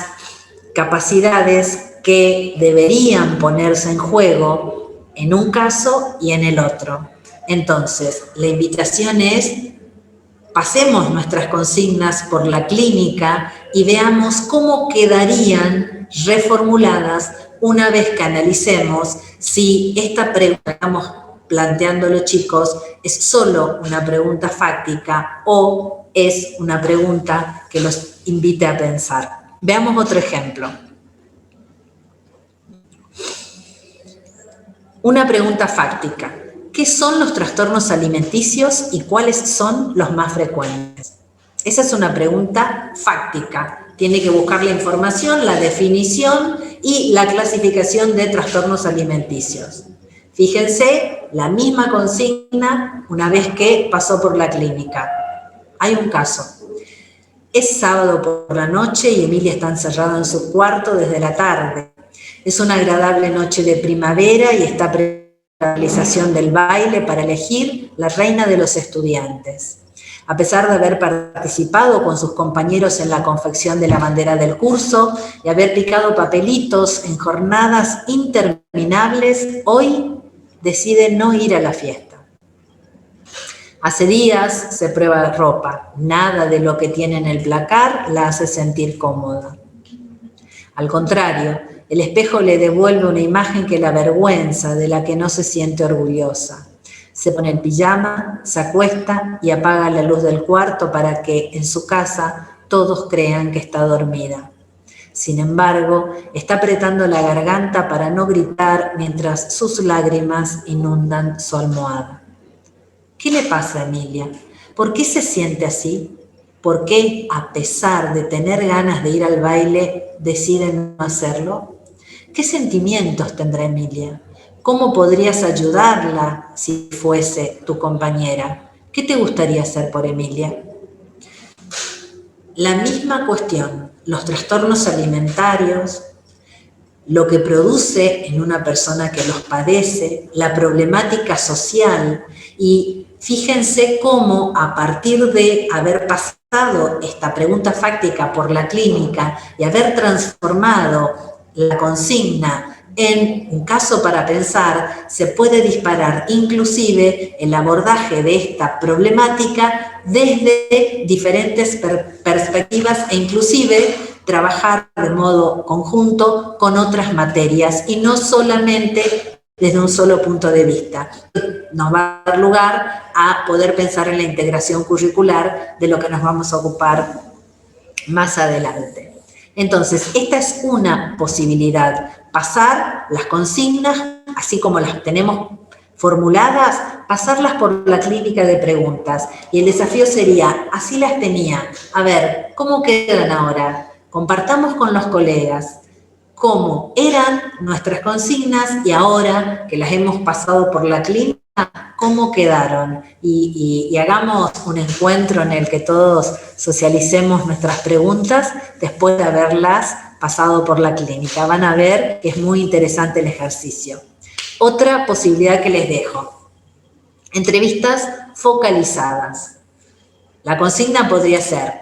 capacidades que deberían ponerse en juego en un caso y en el otro. Entonces, la invitación es: pasemos nuestras consignas por la clínica y veamos cómo quedarían reformuladas una vez que analicemos si esta pregunta que estamos planteando los chicos es solo una pregunta fáctica o es una pregunta que los invite a pensar. Veamos otro ejemplo. Una pregunta fáctica. ¿Qué son los trastornos alimenticios y cuáles son los más frecuentes? Esa es una pregunta fáctica. Tiene que buscar la información, la definición y la clasificación de trastornos alimenticios. Fíjense, la misma consigna una vez que pasó por la clínica. Hay un caso. Es sábado por la noche y Emilia está encerrada en su cuarto desde la tarde. Es una agradable noche de primavera y está preparada la realización del baile para elegir la reina de los estudiantes. A pesar de haber participado con sus compañeros en la confección de la bandera del curso y haber picado papelitos en jornadas interminables, hoy decide no ir a la fiesta. Hace días se prueba ropa, nada de lo que tiene en el placar la hace sentir cómoda. Al contrario, el espejo le devuelve una imagen que la avergüenza, de la que no se siente orgullosa. Se pone el pijama, se acuesta y apaga la luz del cuarto para que en su casa todos crean que está dormida. Sin embargo, está apretando la garganta para no gritar mientras sus lágrimas inundan su almohada. ¿Qué le pasa a Emilia? ¿Por qué se siente así? ¿Por qué, a pesar de tener ganas de ir al baile, decide no hacerlo? ¿Qué sentimientos tendrá Emilia? ¿Cómo podrías ayudarla si fuese tu compañera? ¿Qué te gustaría hacer por Emilia? La misma cuestión, los trastornos alimentarios, lo que produce en una persona que los padece, la problemática social, y fíjense cómo a partir de haber pasado esta pregunta fáctica por la clínica y haber transformado la consigna en un caso para pensar, se puede disparar inclusive el abordaje de esta problemática desde diferentes perspectivas e inclusive trabajar de modo conjunto con otras materias y no solamente desde un solo punto de vista. Nos va a dar lugar a poder pensar en la integración curricular de lo que nos vamos a ocupar más adelante. Entonces, esta es una posibilidad, pasar las consignas, así como las tenemos formuladas, pasarlas por la clínica de preguntas. Y el desafío sería, así las tenía, a ver, ¿cómo quedan ahora? Compartamos con los colegas cómo eran nuestras consignas y ahora que las hemos pasado por la clínica, cómo quedaron y hagamos un encuentro en el que todos socialicemos nuestras preguntas después de haberlas pasado por la clínica. Van a ver que es muy interesante el ejercicio. Otra posibilidad que les dejo, entrevistas focalizadas. La consigna podría ser: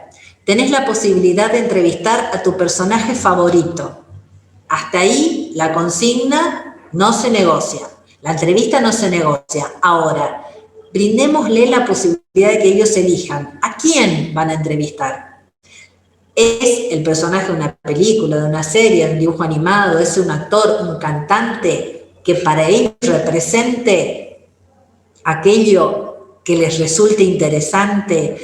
Tenés la posibilidad de entrevistar a tu personaje favorito. Hasta ahí la consigna no se negocia. La entrevista no se negocia. Ahora, brindémosle la posibilidad de que ellos elijan a quién van a entrevistar. ¿Es el personaje de una película, de una serie, de un dibujo animado? ¿Es un actor, un cantante que para ellos represente aquello que les resulte interesante?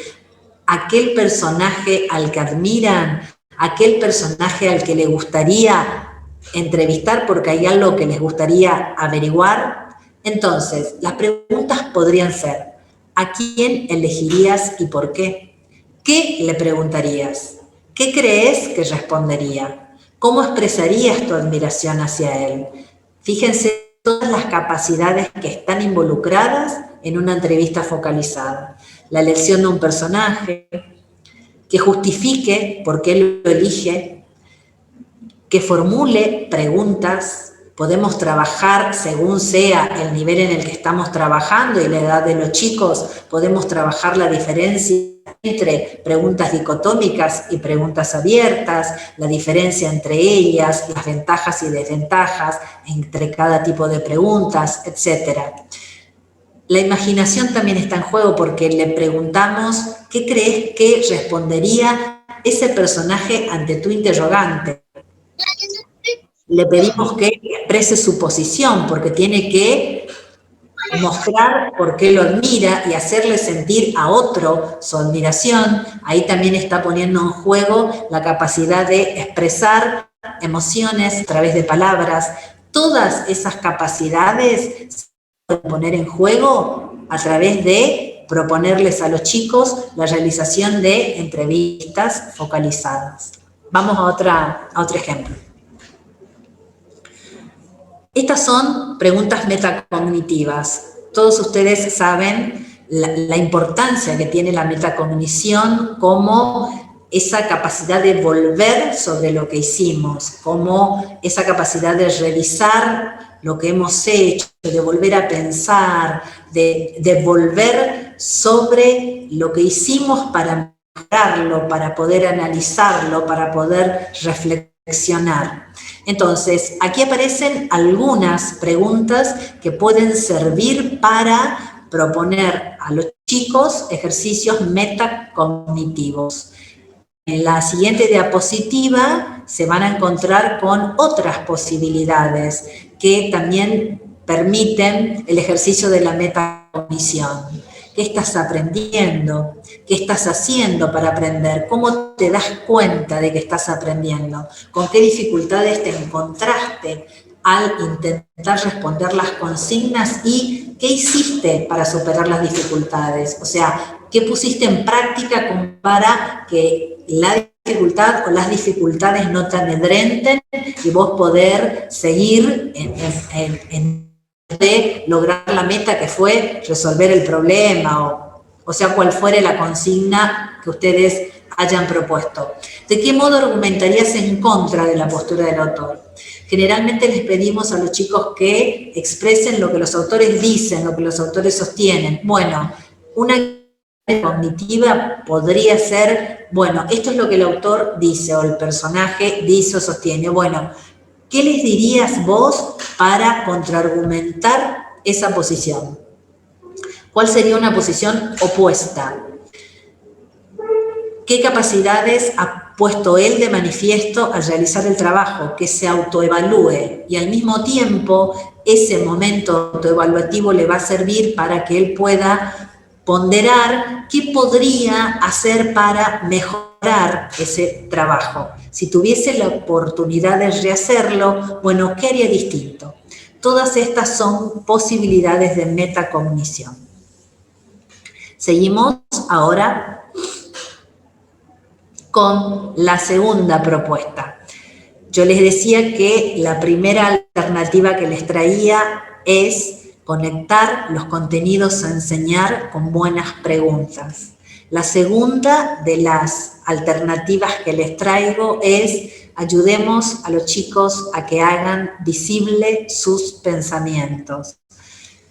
¿Aquel personaje al que admiran? ¿Aquel personaje al que les gustaría entrevistar porque hay algo que les gustaría averiguar? Entonces, las preguntas podrían ser: ¿a quién elegirías y por qué? ¿Qué le preguntarías? ¿Qué crees que respondería? ¿Cómo expresarías tu admiración hacia él? Fíjense todas las capacidades que están involucradas en una entrevista focalizada. La elección de un personaje, que justifique por qué lo elige, que formule preguntas. Podemos trabajar según sea el nivel en el que estamos trabajando y la edad de los chicos, podemos trabajar la diferencia entre preguntas dicotómicas y preguntas abiertas, la diferencia entre ellas, las ventajas y desventajas entre cada tipo de preguntas, etc. La imaginación también está en juego porque le preguntamos ¿qué crees que respondería ese personaje ante tu interrogante? Le pedimos que exprese su posición porque tiene que mostrar por qué lo admira y hacerle sentir a otro su admiración. Ahí también está poniendo en juego la capacidad de expresar emociones a través de palabras. Todas esas capacidades se pueden poner en juego a través de proponerles a los chicos la realización de entrevistas focalizadas. Vamos a otro ejemplo. Estas son preguntas metacognitivas. Todos ustedes saben la importancia que tiene la metacognición como esa capacidad de volver sobre lo que hicimos, como esa capacidad de revisar lo que hemos hecho, de volver a pensar, de volver sobre lo que hicimos para mejorarlo, para poder analizarlo, para poder reflexionar. Entonces, aquí aparecen algunas preguntas que pueden servir para proponer a los chicos ejercicios metacognitivos. En la siguiente diapositiva se van a encontrar con otras posibilidades que también permiten el ejercicio de la metacognición. ¿Qué estás aprendiendo? ¿Qué estás haciendo para aprender? ¿Cómo te das cuenta de que estás aprendiendo? ¿Con qué dificultades te encontraste al intentar responder las consignas? ¿Y qué hiciste para superar las dificultades? O sea, ¿qué pusiste en práctica para que la dificultad o las dificultades no te amedrenten y vos poder seguir de lograr la meta que fue resolver el problema o sea cual fuere la consigna que ustedes hayan propuesto? ¿De qué modo argumentarías en contra de la postura del autor? Generalmente les pedimos a los chicos que expresen lo que los autores dicen, lo que los autores sostienen. Bueno, una cognitiva podría ser, bueno, esto es lo que el autor dice o el personaje dice o sostiene. Bueno, ¿qué les dirías vos para contraargumentar esa posición? ¿Cuál sería una posición opuesta? ¿Qué capacidades ha puesto él de manifiesto al realizar el trabajo? Que se autoevalúe y al mismo tiempo ese momento autoevaluativo le va a servir para que él pueda ponderar qué podría hacer para mejorar ese trabajo. Si tuviese la oportunidad de rehacerlo, bueno, ¿qué haría distinto? Todas estas son posibilidades de metacognición. Seguimos ahora con la segunda propuesta. Yo les decía que la primera alternativa que les traía es conectar los contenidos a enseñar con buenas preguntas. La segunda de las alternativas que les traigo es ayudemos a los chicos a que hagan visible sus pensamientos,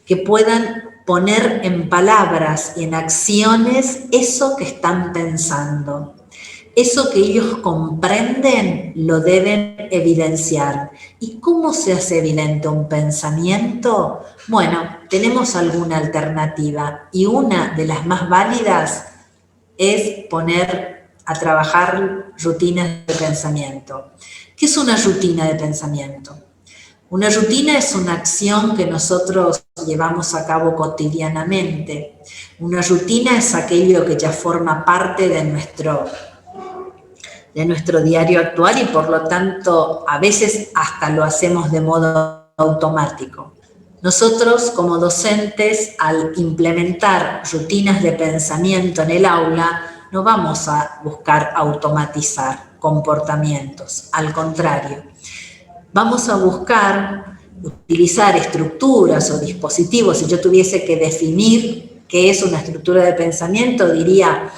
que puedan poner en palabras y en acciones eso que están pensando. Eso que ellos comprenden lo deben evidenciar. ¿Y cómo se hace evidente un pensamiento? Bueno, tenemos alguna alternativa y una de las más válidas es poner a trabajar rutinas de pensamiento. ¿Qué es una rutina de pensamiento? Una rutina es una acción que nosotros llevamos a cabo cotidianamente. Una rutina es aquello que ya forma parte de nuestro diario actuar y por lo tanto a veces hasta lo hacemos de modo automático. Nosotros como docentes, al implementar rutinas de pensamiento en el aula, no vamos a buscar automatizar comportamientos, al contrario, vamos a buscar utilizar estructuras o dispositivos. Si yo tuviese que definir qué es una estructura de pensamiento, diría,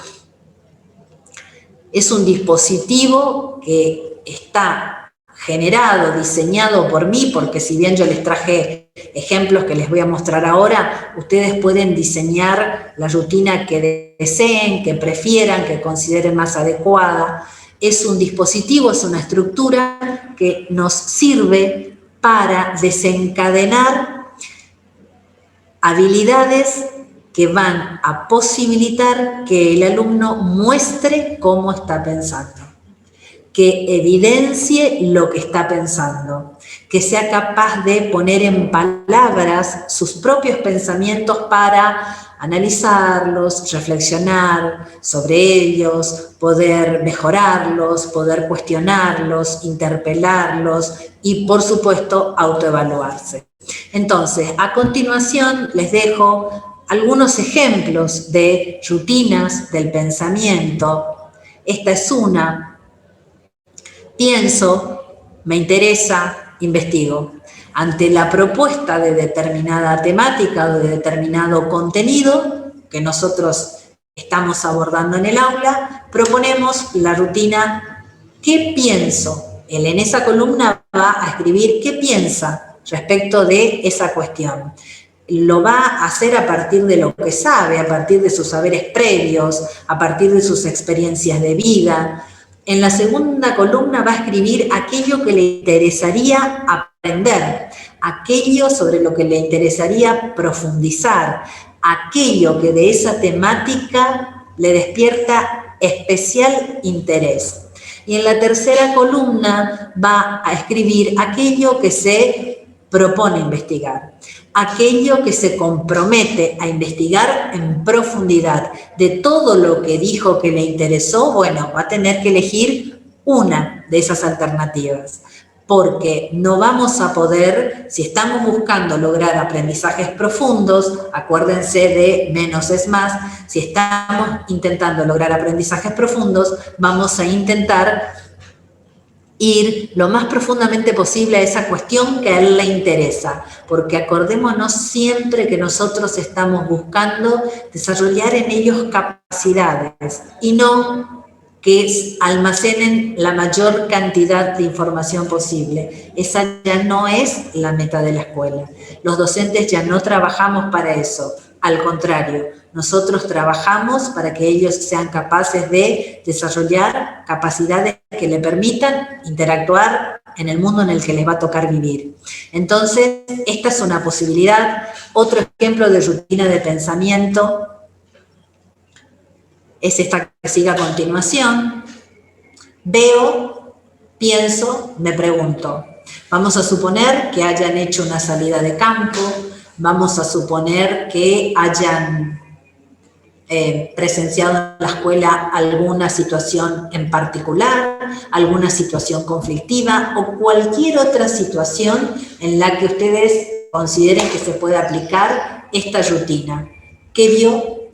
es un dispositivo que está generado, diseñado por mí, porque si bien yo les traje ejemplos que les voy a mostrar ahora, ustedes pueden diseñar la rutina que deseen, que prefieran, que consideren más adecuada. Es un dispositivo, es una estructura que nos sirve para desencadenar habilidades que van a posibilitar que el alumno muestre cómo está pensando, que evidencie lo que está pensando, que sea capaz de poner en palabras sus propios pensamientos para analizarlos, reflexionar sobre ellos, poder mejorarlos, poder cuestionarlos, interpelarlos y, por supuesto, autoevaluarse. Entonces, a continuación les dejo algunos ejemplos de rutinas del pensamiento. Esta es una. Pienso, me interesa, investigo. Ante la propuesta de determinada temática o de determinado contenido que nosotros estamos abordando en el aula, proponemos la rutina ¿qué pienso? Él en esa columna va a escribir qué piensa respecto de esa cuestión. Lo va a hacer a partir de lo que sabe, a partir de sus saberes previos, a partir de sus experiencias de vida. En la segunda columna va a escribir aquello que le interesaría aprender, aquello sobre lo que le interesaría profundizar, aquello que de esa temática le despierta especial interés. Y en la tercera columna va a escribir aquello que se propone investigar, aquello que se compromete a investigar en profundidad. De todo lo que dijo que le interesó, bueno, va a tener que elegir una de esas alternativas, porque no vamos a poder, si estamos buscando lograr aprendizajes profundos, acuérdense de menos es más, si estamos intentando lograr aprendizajes profundos, vamos a intentar ir lo más profundamente posible a esa cuestión que a él le interesa, porque acordémonos siempre que nosotros estamos buscando desarrollar en ellos capacidades y no que almacenen la mayor cantidad de información posible. Esa ya no es la meta de la escuela. Los docentes ya no trabajamos para eso, al contrario, nosotros trabajamos para que ellos sean capaces de desarrollar capacidades que le permitan interactuar en el mundo en el que les va a tocar vivir. Entonces, esta es una posibilidad. Otro ejemplo de rutina de pensamiento es esta que sigue a continuación. Veo, pienso, me pregunto. Vamos a suponer que hayan hecho una salida de campo, vamos a suponer que hayan presenciado en la escuela alguna situación en particular, alguna situación conflictiva o cualquier otra situación en la que ustedes consideren que se puede aplicar esta rutina. ¿Qué vio?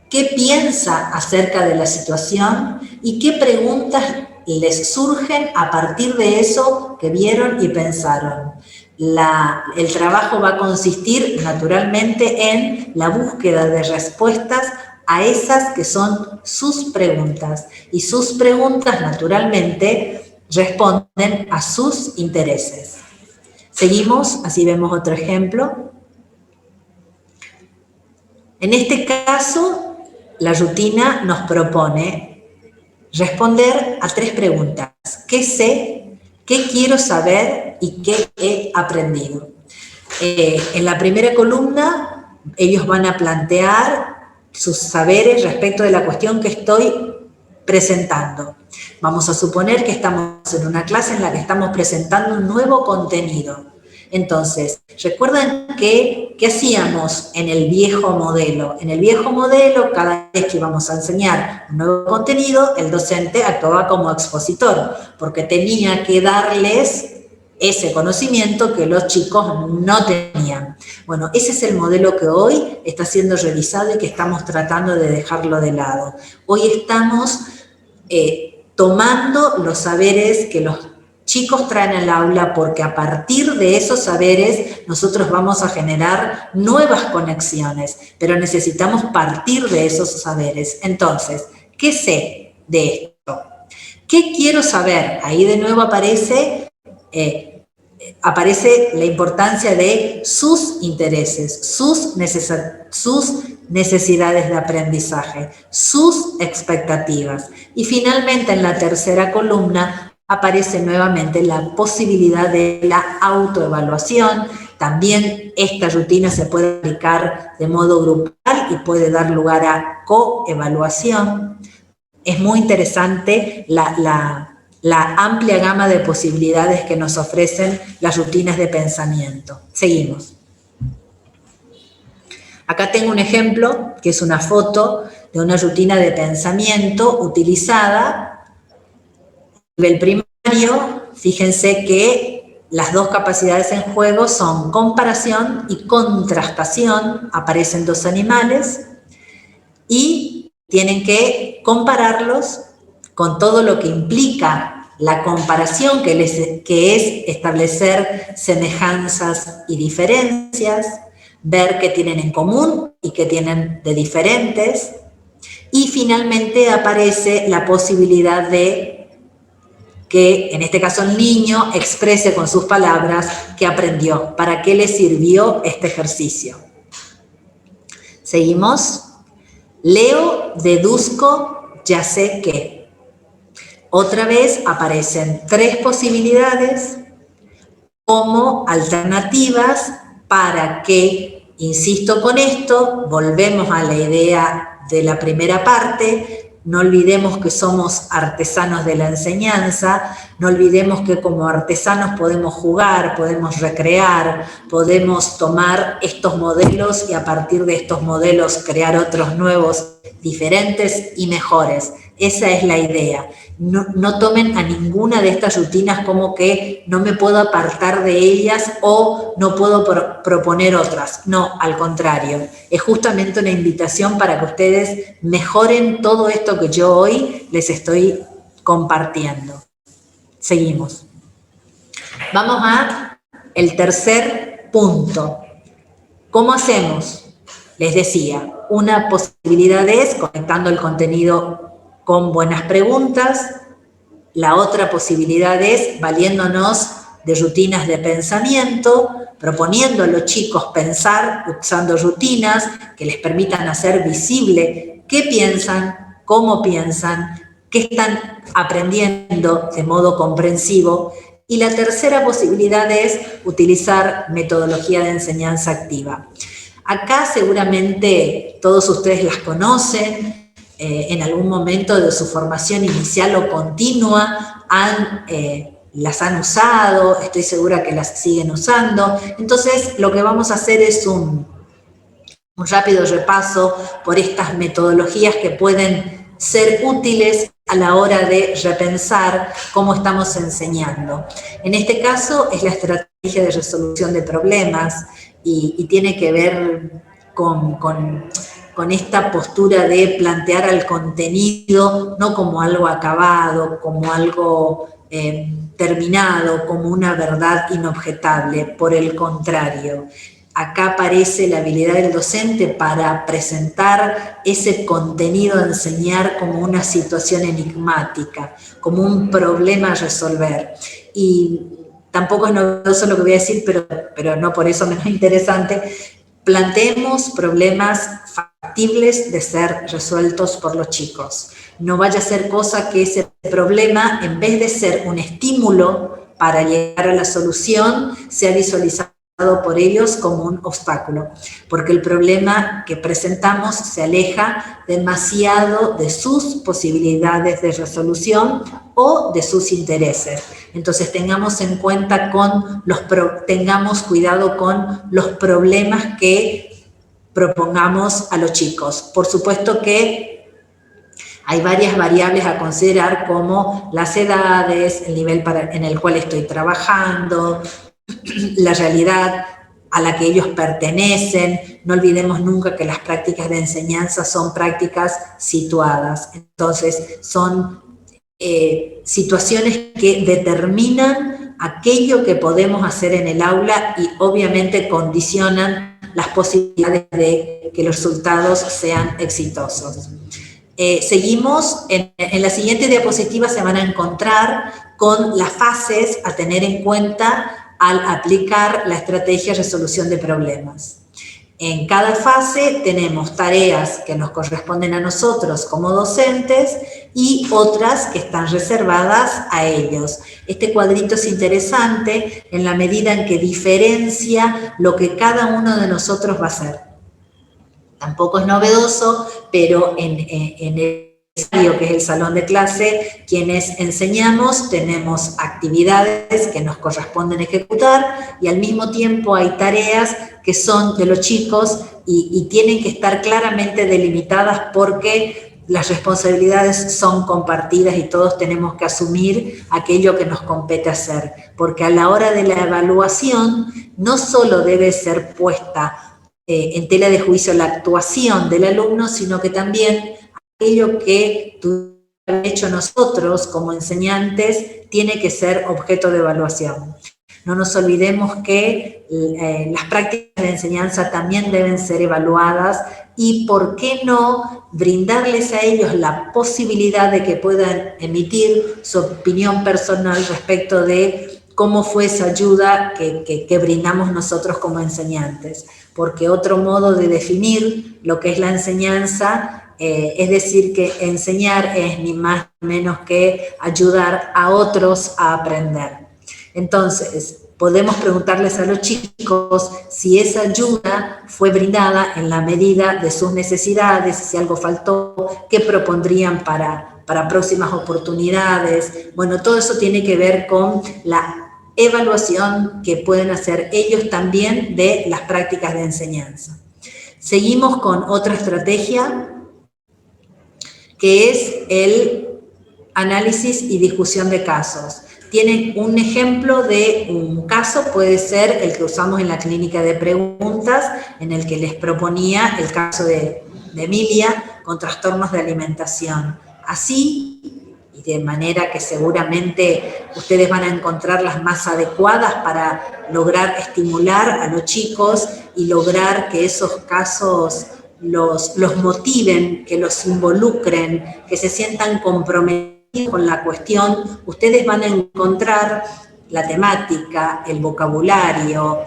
¿Qué piensa acerca de la situación? ¿Y qué preguntas les surgen a partir de eso que vieron y pensaron? El trabajo va a consistir naturalmente en la búsqueda de respuestas a esas que son sus preguntas. Y sus preguntas naturalmente responden a sus intereses. Seguimos, así vemos otro ejemplo. En este caso, la rutina nos propone responder a 3 preguntas. ¿Qué sé? ¿Qué quiero saber? ¿Y qué he aprendido? En la primera columna, ellos van a plantear sus saberes respecto de la cuestión que estoy presentando. Vamos a suponer que estamos en una clase en la que estamos presentando un nuevo contenido. Entonces, ¿recuerdan qué hacíamos en el viejo modelo? En el viejo modelo, cada vez que íbamos a enseñar un nuevo contenido, el docente actuaba como expositor, porque tenía que darles ese conocimiento que los chicos no tenían. Bueno, ese es el modelo que hoy está siendo revisado y que estamos tratando de dejarlo de lado. Hoy estamos tomando los saberes que los chicos traen al aula, porque a partir de esos saberes nosotros vamos a generar nuevas conexiones, pero necesitamos partir de esos saberes. Entonces, ¿qué sé de esto? ¿Qué quiero saber? Ahí de nuevo aparece la importancia de sus intereses, sus necesidades de aprendizaje, sus expectativas. Y finalmente, en la tercera columna, aparece nuevamente la posibilidad de la autoevaluación. También esta rutina se puede aplicar de modo grupal y puede dar lugar a coevaluación. Es muy interesante la amplia gama de posibilidades que nos ofrecen las rutinas de pensamiento. Seguimos. Acá tengo un ejemplo, que es una foto de una rutina de pensamiento utilizada a nivel primario. Fíjense que las 2 capacidades en juego son comparación y contrastación. Aparecen 2 animales y tienen que compararlos con todo lo que implica la comparación, que es establecer semejanzas y diferencias, ver qué tienen en común y qué tienen de diferentes, y finalmente aparece la posibilidad de que, en este caso, el niño exprese con sus palabras qué aprendió, para qué le sirvió este ejercicio. Seguimos. Leo, deduzco, ya sé qué. Otra vez aparecen 3 posibilidades como alternativas para que, insisto con esto, volvemos a la idea de la primera parte. No olvidemos que somos artesanos de la enseñanza, no olvidemos que como artesanos podemos jugar, podemos recrear, podemos tomar estos modelos y a partir de estos modelos crear otros nuevos, diferentes y mejores. Esa es la idea. No tomen a ninguna de estas rutinas como que no me puedo apartar de ellas o no puedo proponer otras. No, al contrario. Es justamente una invitación para que ustedes mejoren todo esto que yo hoy les estoy compartiendo. Seguimos. Vamos a el tercer punto. ¿Cómo hacemos? Les decía, una posibilidad es conectando el contenido con buenas preguntas. La otra posibilidad es valiéndonos de rutinas de pensamiento, proponiendo a los chicos pensar usando rutinas que les permitan hacer visible qué piensan, cómo piensan, qué están aprendiendo de modo comprensivo. Y la tercera posibilidad es utilizar metodología de enseñanza activa. Acá seguramente todos ustedes las conocen. En algún momento de su formación inicial o continua las han usado, estoy segura que las siguen usando. Entonces, lo que vamos a hacer es un rápido repaso por estas metodologías que pueden ser útiles a la hora de repensar cómo estamos enseñando. En este caso es la estrategia de resolución de problemas y tiene que ver con esta postura de plantear al contenido no como algo acabado, como algo terminado, como una verdad inobjetable. Por el contrario, acá aparece la habilidad del docente para presentar ese contenido a enseñar como una situación enigmática, como un problema a resolver. Y tampoco es novedoso lo que voy a decir, pero no por eso menos interesante. Planteemos problemas factibles factibles de ser resueltos por los chicos. No vaya a ser cosa que ese problema, en vez de ser un estímulo para llegar a la solución, sea visualizado por ellos como un obstáculo, porque el problema que presentamos se aleja demasiado de sus posibilidades de resolución o de sus intereses. Entonces tengamos cuidado con los problemas que propongamos a los chicos. Por supuesto que hay varias variables a considerar, como las edades, el nivel en el cual estoy trabajando, la realidad a la que ellos pertenecen. No olvidemos nunca que las prácticas de enseñanza son prácticas situadas. Entonces, son situaciones que determinan aquello que podemos hacer en el aula y obviamente condicionan las posibilidades de que los resultados sean exitosos. Seguimos, en la siguiente diapositiva se van a encontrar con las fases a tener en cuenta al aplicar la estrategia de resolución de problemas. En cada fase tenemos tareas que nos corresponden a nosotros como docentes y otras que están reservadas a ellos. Este cuadrito es interesante en la medida en que diferencia lo que cada uno de nosotros va a hacer. Tampoco es novedoso, pero en el que es el salón de clase, quienes enseñamos tenemos actividades que nos corresponden ejecutar y al mismo tiempo hay tareas que son de los chicos y tienen que estar claramente delimitadas porque las responsabilidades son compartidas y todos tenemos que asumir aquello que nos compete hacer, porque a la hora de la evaluación no solo debe ser puesta en tela de juicio la actuación del alumno, sino que también aquello que hemos hecho nosotros como enseñantes tiene que ser objeto de evaluación. No nos olvidemos que las prácticas de enseñanza también deben ser evaluadas y, ¿por qué no brindarles a ellos la posibilidad de que puedan emitir su opinión personal respecto de cómo fue esa ayuda que brindamos nosotros como enseñantes? Porque otro modo de definir lo que es la enseñanza es decir que enseñar es ni más ni menos que ayudar a otros a aprender. Entonces, podemos preguntarles a los chicos si esa ayuda fue brindada en la medida de sus necesidades, si algo faltó, qué propondrían para próximas oportunidades. Bueno, todo eso tiene que ver con la evaluación que pueden hacer ellos también de las prácticas de enseñanza. Seguimos con otra estrategia, que es el análisis y discusión de casos. Tienen un ejemplo de un caso, puede ser el que usamos en la clínica de preguntas, en el que les proponía el caso de Emilia con trastornos de alimentación. Así, y de manera que seguramente ustedes van a encontrar las más adecuadas para lograr estimular a los chicos y lograr que esos casos los motiven, que los involucren, que se sientan comprometidos con la cuestión. Ustedes van a encontrar la temática, el vocabulario,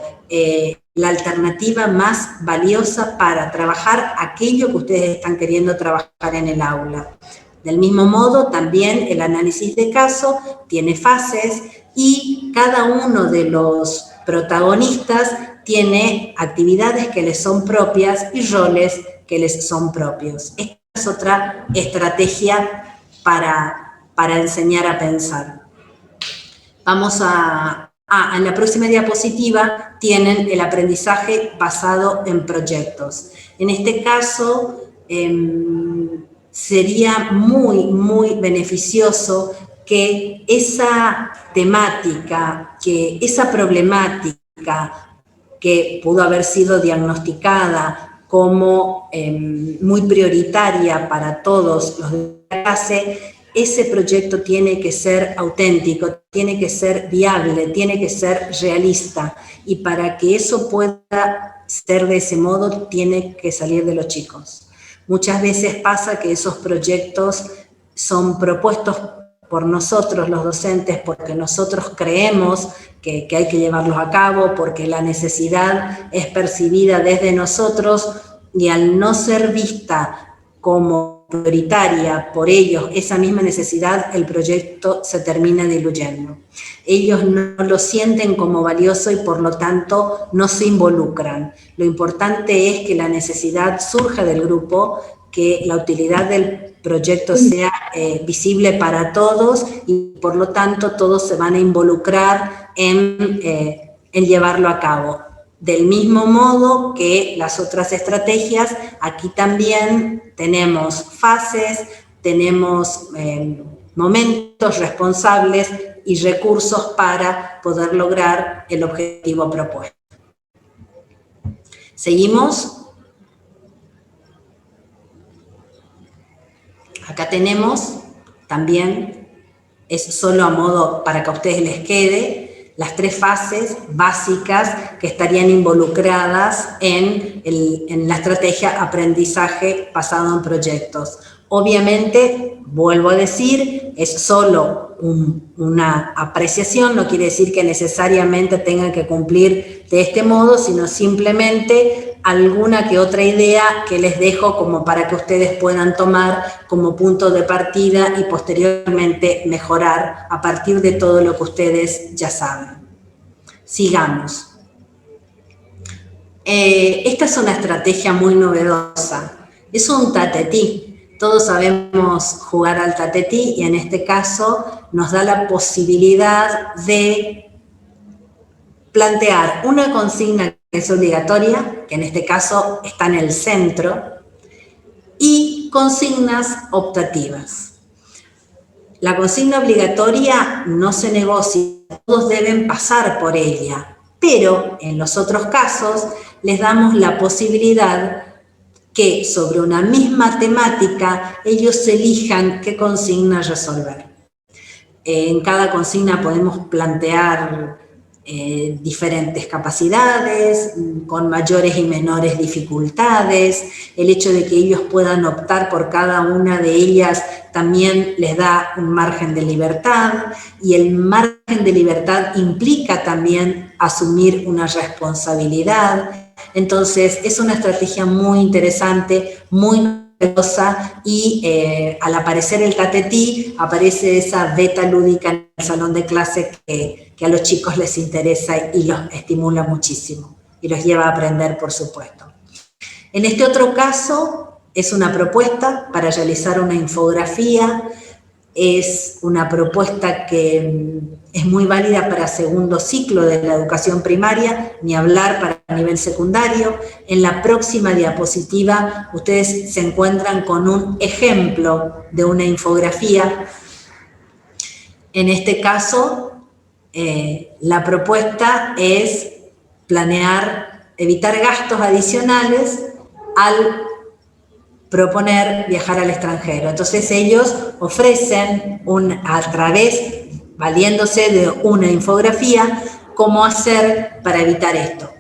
la alternativa más valiosa para trabajar aquello que ustedes están queriendo trabajar en el aula. Del mismo modo, también el análisis de caso tiene fases y cada uno de los protagonistas tiene actividades que les son propias y roles que les son propios. Esta es otra estrategia para enseñar a pensar. Vamos en la próxima diapositiva tienen el aprendizaje basado en proyectos. En este caso, sería muy, muy beneficioso que esa temática, que esa problemática que pudo haber sido diagnosticada como muy prioritaria para todos los de la clase, ese proyecto tiene que ser auténtico, tiene que ser viable, tiene que ser realista. Y para que eso pueda ser de ese modo, tiene que salir de los chicos. Muchas veces pasa que esos proyectos son propuestos por nosotros los docentes porque nosotros creemos que hay que llevarlos a cabo, porque la necesidad es percibida desde nosotros y al no ser vista como prioritaria por ellos esa misma necesidad, el proyecto se termina diluyendo. Ellos no lo sienten como valioso y por lo tanto no se involucran. Lo importante es que la necesidad surja del grupo, que la utilidad del proyecto sea visible para todos y por lo tanto todos se van a involucrar en llevarlo a cabo. Del mismo modo que las otras estrategias, aquí también tenemos fases, tenemos momentos responsables y recursos para poder lograr el objetivo propuesto. ¿Seguimos? Acá tenemos también, es solo a modo para que a ustedes les quede, las 3 fases básicas que estarían involucradas en la estrategia aprendizaje basado en proyectos. Obviamente, vuelvo a decir, es solo una apreciación, no quiere decir que necesariamente tengan que cumplir de este modo, sino simplemente alguna que otra idea que les dejo como para que ustedes puedan tomar como punto de partida y posteriormente mejorar a partir de todo lo que ustedes ya saben. Sigamos. Esta es una estrategia muy novedosa. Es un tatetí. Todos sabemos jugar al tatetí y en este caso nos da la posibilidad de plantear una consigna que es obligatoria, que en este caso está en el centro, y consignas optativas. La consigna obligatoria no se negocia, todos deben pasar por ella, pero en los otros casos les damos la posibilidad que sobre una misma temática ellos elijan qué consigna resolver. En cada consigna podemos plantear diferentes capacidades, con mayores y menores dificultades. El hecho de que ellos puedan optar por cada una de ellas también les da un margen de libertad, y el margen de libertad implica también asumir una responsabilidad. Entonces, es una estrategia muy interesante, muy novedosa, y al aparecer el tatetí, aparece esa beta lúdica en el salón de clase que a los chicos les interesa y los estimula muchísimo y los lleva a aprender, por supuesto. En este otro caso, es una propuesta para realizar una infografía. Es una propuesta que es muy válida para segundo ciclo de la educación primaria, ni hablar para nivel secundario. En la próxima diapositiva ustedes se encuentran con un ejemplo de una infografía. En este caso, la propuesta es evitar gastos adicionales al proponer viajar al extranjero. Entonces ellos ofrecen valiéndose de una infografía, cómo hacer para evitar esto.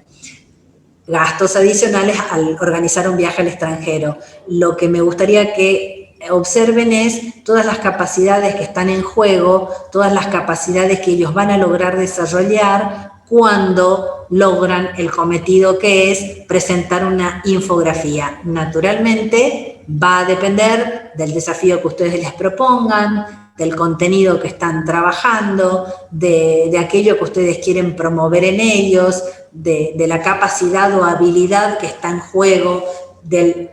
Gastos adicionales al organizar un viaje al extranjero. Lo que me gustaría que observen es todas las capacidades que están en juego, todas las capacidades que ellos van a lograr desarrollar cuando logran el cometido, que es presentar una infografía. Naturalmente va a depender del desafío que ustedes les propongan, del contenido que están trabajando, de aquello que ustedes quieren promover en ellos, de la capacidad o habilidad que está en juego, del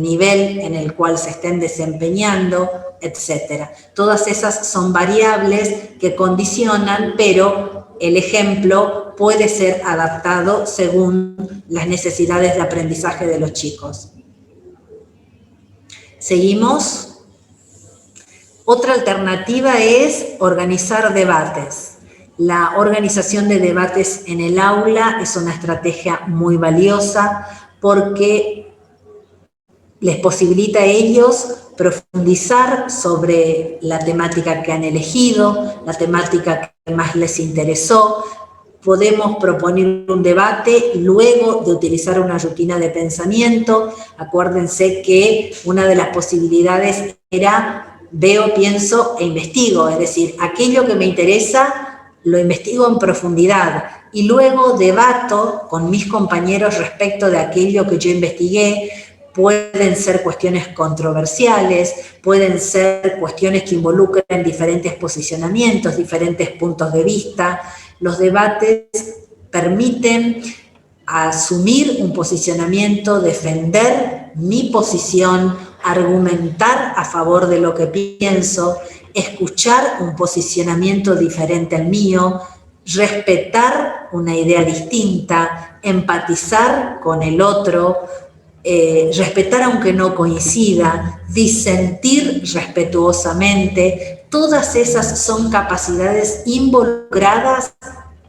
nivel en el cual se estén desempeñando, etc. Todas esas son variables que condicionan, pero el ejemplo puede ser adaptado según las necesidades de aprendizaje de los chicos. Seguimos. Otra alternativa es organizar debates. La organización de debates en el aula es una estrategia muy valiosa porque les posibilita a ellos profundizar sobre la temática que han elegido, la temática que más les interesó. Podemos proponer un debate luego de utilizar una rutina de pensamiento. Acuérdense que una de las posibilidades era veo, pienso e investigo, es decir, aquello que me interesa lo investigo en profundidad, y luego debato con mis compañeros respecto de aquello que yo investigué. Pueden ser cuestiones controversiales, pueden ser cuestiones que involucren diferentes posicionamientos, diferentes puntos de vista. Los debates permiten asumir un posicionamiento, defender mi posición, argumentar a favor de lo que pienso, escuchar un posicionamiento diferente al mío, respetar una idea distinta, empatizar con el otro, respetar aunque no coincida, disentir respetuosamente. Todas esas son capacidades involucradas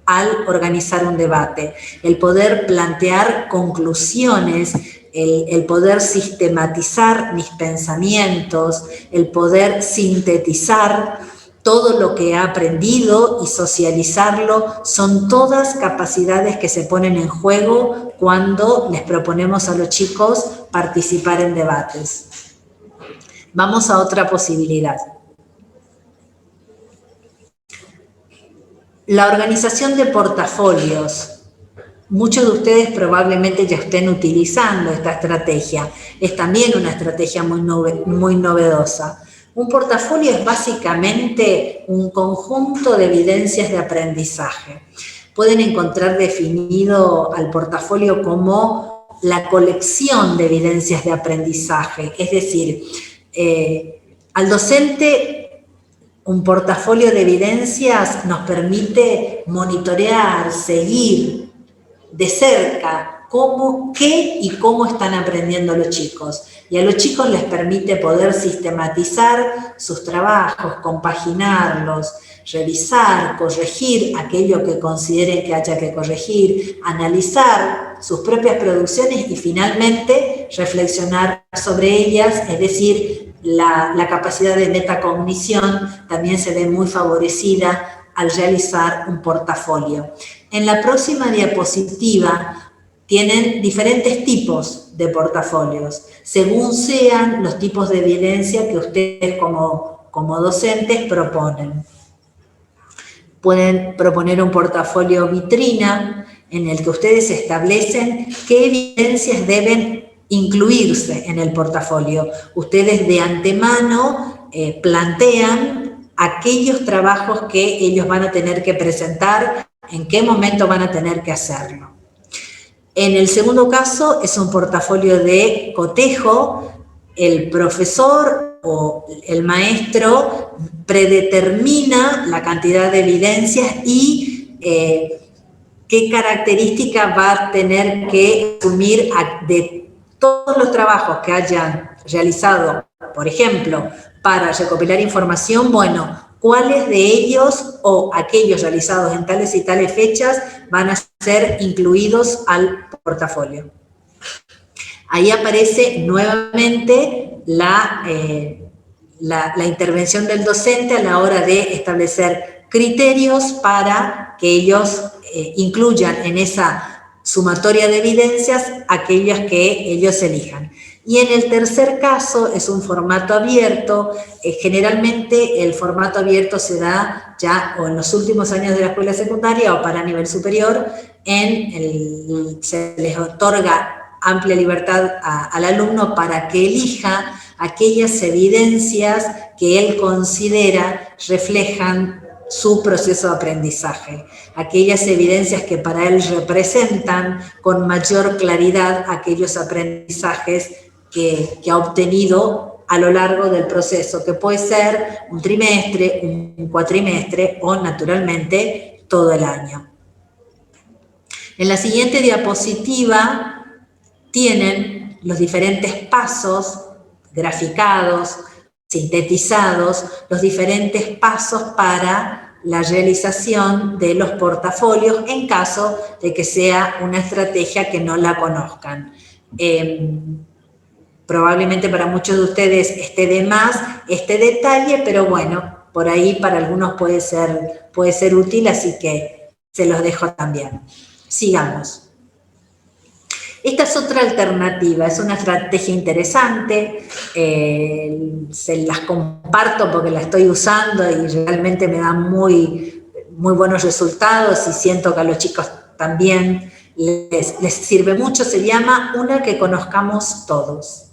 al organizar un debate. El poder plantear conclusiones, el poder sistematizar mis pensamientos, el poder sintetizar todo lo que he aprendido y socializarlo, son todas capacidades que se ponen en juego cuando les proponemos a los chicos participar en debates. Vamos a otra posibilidad. La organización de portafolios. Muchos de ustedes probablemente ya estén utilizando esta estrategia. Es también una estrategia muy novedosa. Un portafolio es básicamente un conjunto de evidencias de aprendizaje. Pueden encontrar definido al portafolio como la colección de evidencias de aprendizaje. Es decir, al docente un portafolio de evidencias nos permite monitorear, seguir de cerca qué y cómo están aprendiendo los chicos. Y a los chicos les permite poder sistematizar sus trabajos, compaginarlos, revisar, corregir aquello que consideren que haya que corregir, analizar sus propias producciones y finalmente reflexionar sobre ellas, es decir, la capacidad de metacognición también se ve muy favorecida al realizar un portafolio. En la próxima diapositiva tienen diferentes tipos de portafolios, según sean los tipos de evidencia que ustedes como docentes proponen. Pueden proponer un portafolio vitrina en el que ustedes establecen qué evidencias deben incluirse en el portafolio. Ustedes de antemano plantean aquellos trabajos que ellos van a tener que presentar, en qué momento van a tener que hacerlo. En el segundo caso es un portafolio de cotejo. El profesor o el maestro predetermina la cantidad de evidencias y qué características va a tener que asumir de todos los trabajos que hayan realizado, por ejemplo, para recopilar información. Bueno, cuáles de ellos o aquellos realizados en tales y tales fechas van a ser incluidos al portafolio. Ahí aparece nuevamente la intervención del docente a la hora de establecer criterios para que ellos incluyan en esa sumatoria de evidencias aquellas que ellos elijan. Y en el tercer caso es un formato abierto. Generalmente el formato abierto se da ya o en los últimos años de la escuela secundaria o para nivel superior. Se les otorga amplia libertad al alumno para que elija aquellas evidencias que él considera reflejan su proceso de aprendizaje, aquellas evidencias que para él representan con mayor claridad aquellos aprendizajes que ha obtenido a lo largo del proceso, que puede ser un trimestre, un cuatrimestre o naturalmente todo el año. En la siguiente diapositiva tienen los diferentes pasos graficados, sintetizados, los diferentes pasos para la realización de los portafolios en caso de que sea una estrategia que no la conozcan. Probablemente para muchos de ustedes esté de más este detalle, pero bueno, por ahí para algunos puede ser útil, así que se los dejo también. Sigamos. Esta es otra alternativa, es una estrategia interesante, se las comparto porque la estoy usando y realmente me da muy buenos resultados y siento que a los chicos también les sirve mucho, se llama Una que conozcamos todos.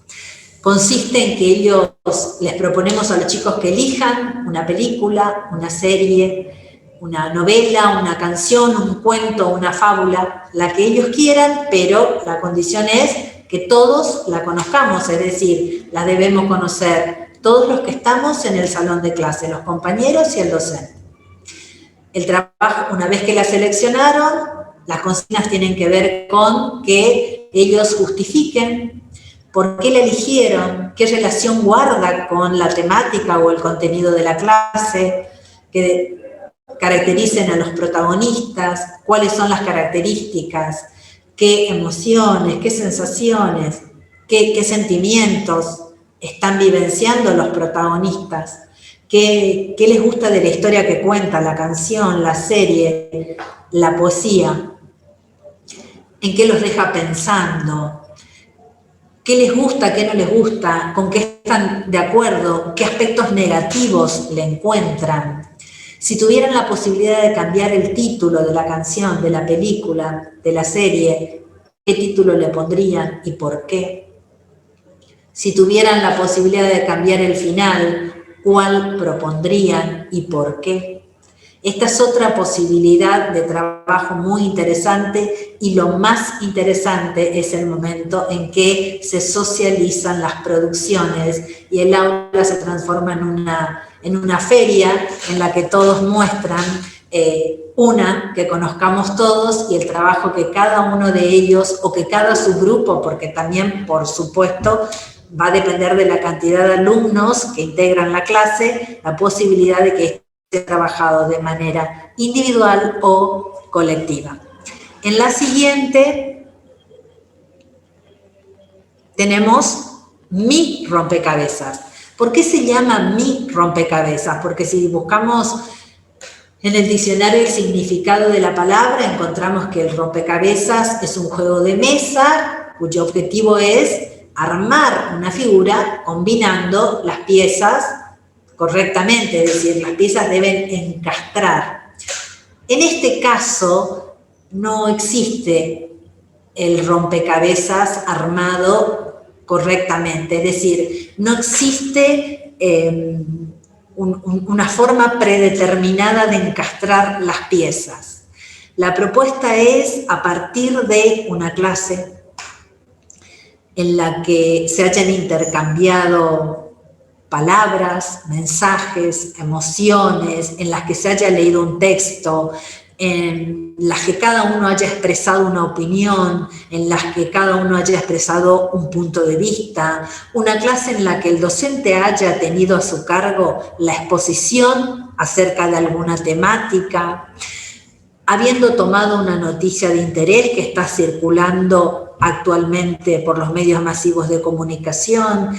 Consiste en que ellos, les proponemos a los chicos que elijan una película, una serie, una novela, una canción, un cuento, una fábula, la que ellos quieran, pero la condición es que todos la conozcamos, es decir, la debemos conocer todos los que estamos en el salón de clase, los compañeros y el docente. El trabajo, una vez que la seleccionaron, las consignas tienen que ver con que ellos justifiquen por qué la eligieron, qué relación guarda con la temática o el contenido de la clase, que caractericen a los protagonistas, cuáles son las características, qué emociones, qué sensaciones, qué sentimientos están vivenciando los protagonistas, qué les gusta de la historia que cuenta, la canción, la serie, la poesía, en qué los deja pensando, qué les gusta, qué no les gusta, con qué están de acuerdo, qué aspectos negativos le encuentran. Si tuvieran la posibilidad de cambiar el título de la canción, de la película, de la serie, ¿qué título le pondrían y por qué? Si tuvieran la posibilidad de cambiar el final, ¿cuál propondrían y por qué? Esta es otra posibilidad de trabajo muy interesante, y lo más interesante es el momento en que se socializan las producciones y el aula se transforma en una feria en la que todos muestran una que conozcamos todos y el trabajo que cada uno de ellos o que cada subgrupo, porque también, por supuesto, va a depender de la cantidad de alumnos que integran la clase, la posibilidad de que esté trabajado de manera individual o colectiva. En la siguiente tenemos mi rompecabezas. ¿Por qué se llama mi rompecabezas? Porque si buscamos en el diccionario el significado de la palabra, encontramos que el rompecabezas es un juego de mesa cuyo objetivo es armar una figura combinando las piezas correctamente, es decir, las piezas deben encastrar. En este caso no existe el rompecabezas armado correctamente, es decir, no existe una forma predeterminada de encastrar las piezas. La propuesta es, a partir de una clase en la que se hayan intercambiado palabras, mensajes, emociones, en las que se haya leído un texto, en las que cada uno haya expresado una opinión, en las que cada uno haya expresado un punto de vista, una clase en la que el docente haya tenido a su cargo la exposición acerca de alguna temática, habiendo tomado una noticia de interés que está circulando actualmente por los medios masivos de comunicación,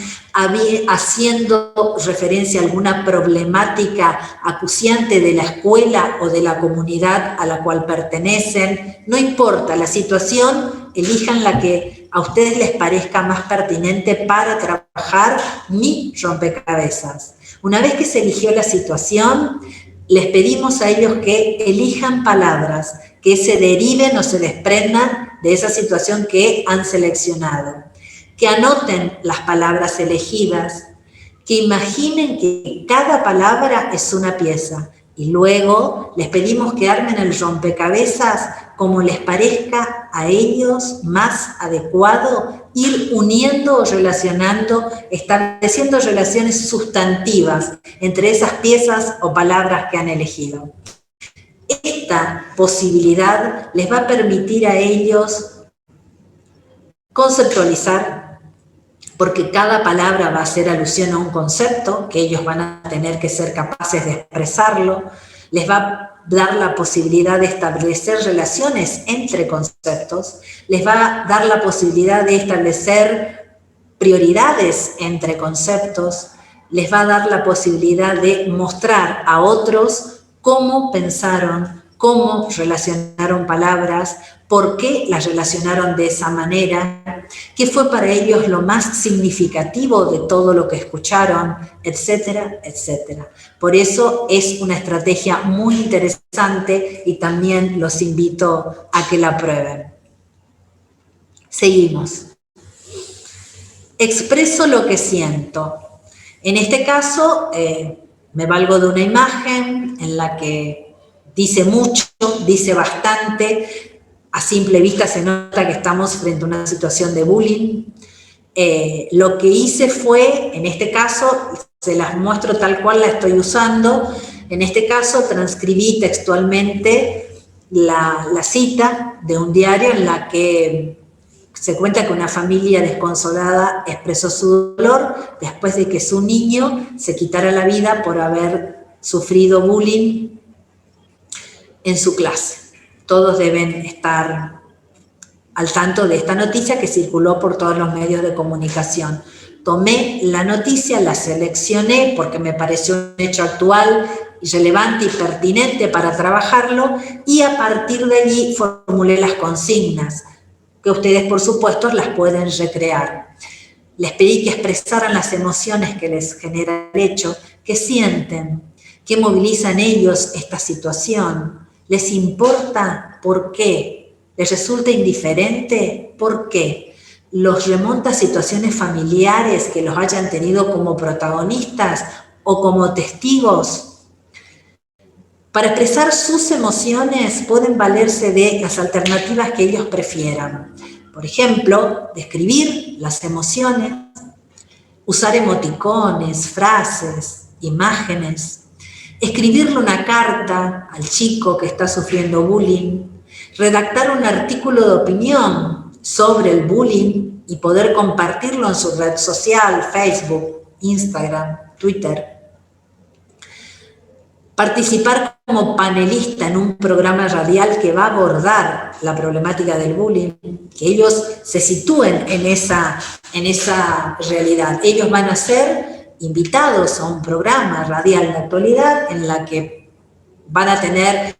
haciendo referencia a alguna problemática acuciante de la escuela o de la comunidad a la cual pertenecen. No importa la situación, elijan la que a ustedes les parezca más pertinente para trabajar mi rompecabezas. Una vez que se eligió la situación, les pedimos a ellos que elijan palabras que se deriven o se desprendan de esa situación que han seleccionado, que anoten las palabras elegidas, que imaginen que cada palabra es una pieza y luego les pedimos que armen el rompecabezas como les parezca a ellos más adecuado, ir uniendo o relacionando, estableciendo relaciones sustantivas entre esas piezas o palabras que han elegido. Esta posibilidad les va a permitir a ellos conceptualizar, porque cada palabra va a hacer alusión a un concepto que ellos van a tener que ser capaces de expresarlo, les va a dar la posibilidad de establecer relaciones entre conceptos, les va a dar la posibilidad de establecer prioridades entre conceptos, les va a dar la posibilidad de mostrar a otros cómo pensaron, cómo relacionaron palabras, por qué las relacionaron de esa manera, qué fue para ellos lo más significativo de todo lo que escucharon, etcétera, etcétera. Por eso es una estrategia muy interesante y también los invito a que la prueben. Seguimos. Expreso lo que siento. En este caso, me valgo de una imagen en la que dice mucho, dice bastante. A simple vista se nota que estamos frente a una situación de bullying. Lo que hice fue, en este caso, se las muestro tal cual la estoy usando, en este caso transcribí textualmente la cita de un diario en la que se cuenta que una familia desconsolada expresó su dolor después de que su niño se quitara la vida por haber sufrido bullying en su clase. Todos deben estar al tanto de esta noticia que circuló por todos los medios de comunicación. Tomé la noticia, la seleccioné porque me pareció un hecho actual, relevante y pertinente para trabajarlo, y a partir de allí formulé las consignas, que ustedes por supuesto las pueden recrear. Les pedí que expresaran las emociones que les genera el hecho, que sienten, que movilizan ellos esta situación. ¿Les importa? ¿Por qué? ¿Les resulta indiferente? ¿Por qué? ¿Los remonta a situaciones familiares que los hayan tenido como protagonistas o como testigos? Para expresar sus emociones pueden valerse de las alternativas que ellos prefieran. Por ejemplo, describir las emociones, usar emoticones, frases, imágenes, escribirle una carta al chico que está sufriendo bullying, redactar un artículo de opinión sobre el bullying y poder compartirlo en su red social, Facebook, Instagram, Twitter. Participar como panelista en un programa radial que va a abordar la problemática del bullying, que ellos se sitúen en esa realidad. Ellos van a ser invitados a un programa radial de actualidad en la que van a tener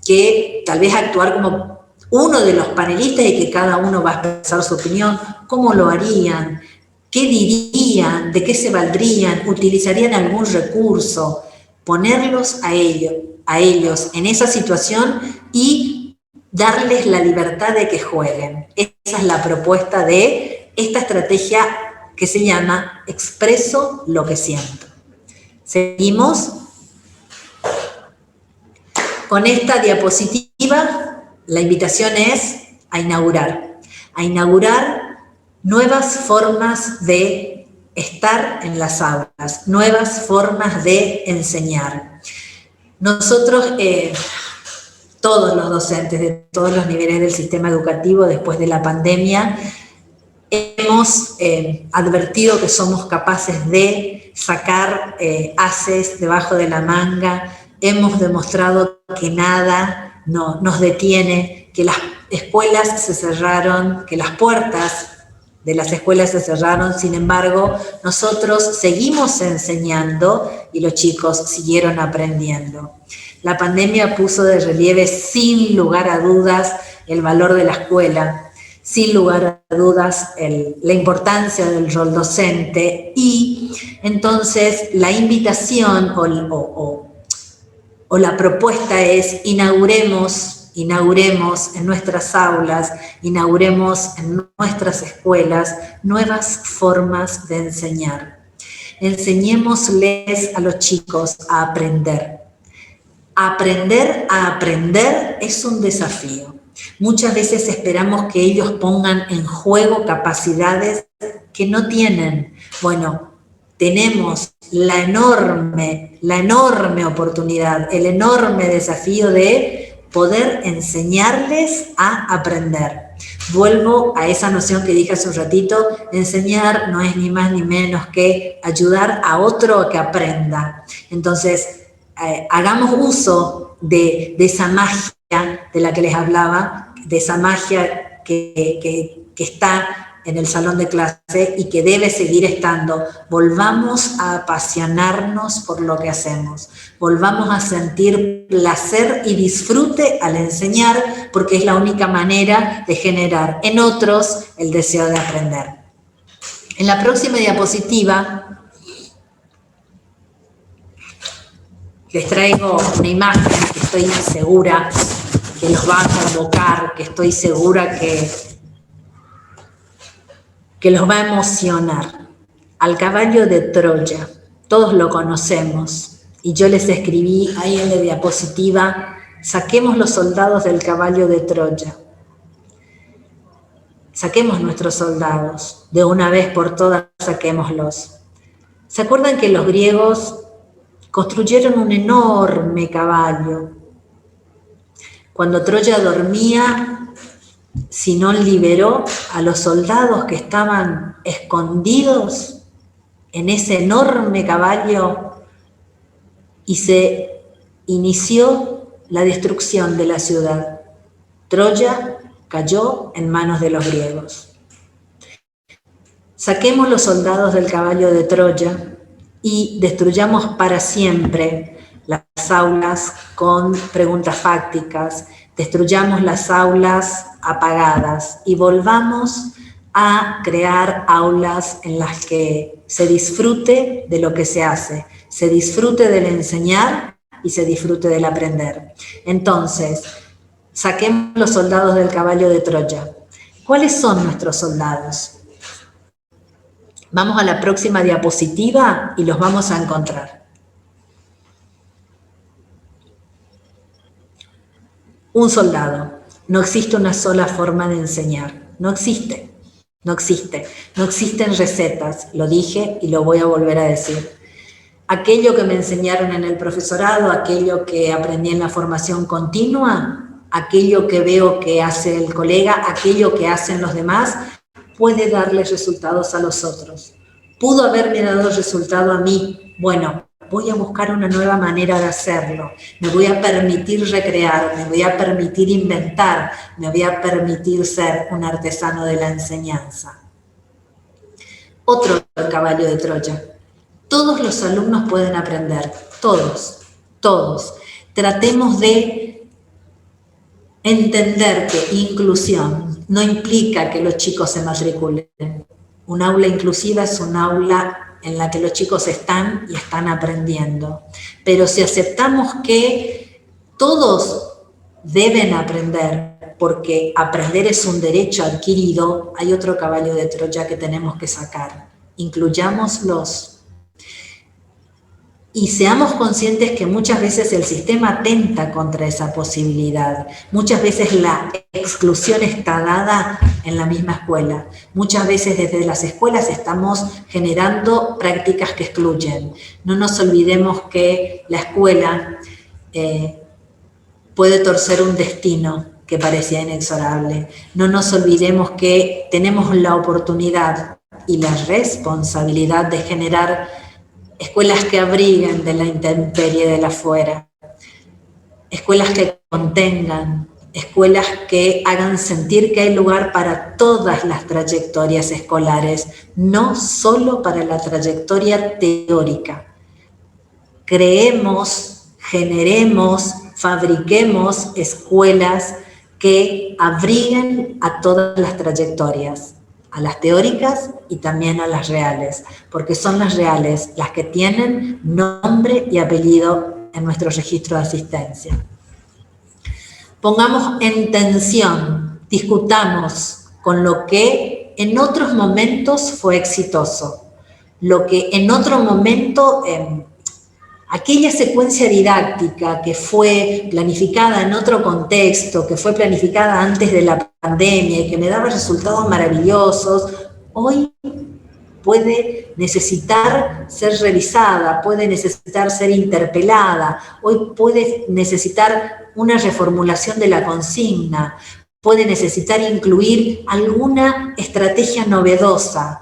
que tal vez actuar como uno de los panelistas y que cada uno va a expresar su opinión, cómo lo harían, qué dirían, de qué se valdrían, utilizarían algún recurso, ponerlos a ellos en esa situación y darles la libertad de que jueguen. Esa es la propuesta de esta estrategia que se llama Expreso lo que siento. Seguimos. Con esta diapositiva, la invitación es a inaugurar nuevas formas de estar en las aulas, nuevas formas de enseñar. Nosotros, todos los docentes de todos los niveles del sistema educativo después de la pandemia, hemos advertido que somos capaces de sacar ases debajo de la manga. Hemos demostrado que nada nos detiene, que las escuelas se cerraron, que las puertas de las escuelas se cerraron. Sin embargo, nosotros seguimos enseñando y los chicos siguieron aprendiendo. La pandemia puso de relieve sin lugar a dudas el valor de la escuela, sin lugar a dudas la importancia del rol docente, y entonces la invitación o la propuesta es inauguremos en nuestras aulas, inauguremos en nuestras escuelas nuevas formas de enseñar. Enseñémosles a los chicos a aprender. Aprender a aprender es un desafío. Muchas veces esperamos que ellos pongan en juego capacidades que no tienen. Bueno, tenemos la enorme oportunidad, el enorme desafío de poder enseñarles a aprender. Vuelvo a esa noción que dije hace un ratito: enseñar no es ni más ni menos que ayudar a otro a que aprenda. Entonces, hagamos uso de esa magia de la que les hablaba, de esa magia que está en el salón de clase y que debe seguir estando. Volvamos a apasionarnos por lo que hacemos. Volvamos a sentir placer y disfrute al enseñar, porque es la única manera de generar en otros el deseo de aprender. En la próxima diapositiva les traigo una imagen que estoy segura que los va a convocar, que estoy segura que los va a emocionar. Al caballo de Troya, todos lo conocemos, y yo les escribí ahí en la diapositiva: saquemos los soldados del caballo de Troya. Saquemos nuestros soldados, de una vez por todas saquémoslos. ¿Se acuerdan que los griegos construyeron un enorme caballo? Cuando Troya dormía, Sinón liberó a los soldados que estaban escondidos en ese enorme caballo y se inició la destrucción de la ciudad. Troya cayó en manos de los griegos. Saquemos los soldados del caballo de Troya y destruyamos para siempre las aulas con preguntas fácticas, destruyamos las aulas apagadas y volvamos a crear aulas en las que se disfrute de lo que se hace, se disfrute del enseñar y se disfrute del aprender. Entonces, saquemos los soldados del caballo de Troya. ¿Cuáles son nuestros soldados? Vamos a la próxima diapositiva y los vamos a encontrar. Un soldado. No existe una sola forma de enseñar. No existe. No existe. No existen recetas. Lo dije y lo voy a volver a decir. Aquello que me enseñaron en el profesorado, aquello que aprendí en la formación continua, aquello que veo que hace el colega, aquello que hacen los demás, puede darles resultados a los otros. ¿Pudo haberme dado resultado a mí? Bueno, voy a buscar una nueva manera de hacerlo. Me voy a permitir recrear, me voy a permitir inventar, me voy a permitir ser un artesano de la enseñanza. Otro caballo de Troya. Todos los alumnos pueden aprender, todos. Tratemos de entender que inclusión no implica que los chicos se matriculen. Un aula inclusiva es un aula en la que los chicos están y están aprendiendo. Pero si aceptamos que todos deben aprender, porque aprender es un derecho adquirido, hay otro caballo de Troya que tenemos que sacar. Incluyámoslos. Y seamos conscientes que muchas veces el sistema atenta contra esa posibilidad. Muchas veces la exclusión está dada en la misma escuela. Muchas veces desde las escuelas estamos generando prácticas que excluyen. No nos olvidemos que la escuela puede torcer un destino que parecía inexorable. No nos olvidemos que tenemos la oportunidad y la responsabilidad de generar escuelas que abriguen de la intemperie del afuera, escuelas que contengan, escuelas que hagan sentir que hay lugar para todas las trayectorias escolares, no solo para la trayectoria teórica. Creemos, generemos, fabriquemos escuelas que abriguen a todas las trayectorias, a las teóricas y también a las reales, porque son las reales las que tienen nombre y apellido en nuestro registro de asistencia. Pongamos en tensión, discutamos con lo que en otros momentos fue exitoso, lo que en otro momento, aquella secuencia didáctica que fue planificada en otro contexto, que fue planificada antes de la pandemia y que me daba resultados maravillosos, hoy puede necesitar ser revisada, puede necesitar ser interpelada, hoy puede necesitar una reformulación de la consigna, puede necesitar incluir alguna estrategia novedosa,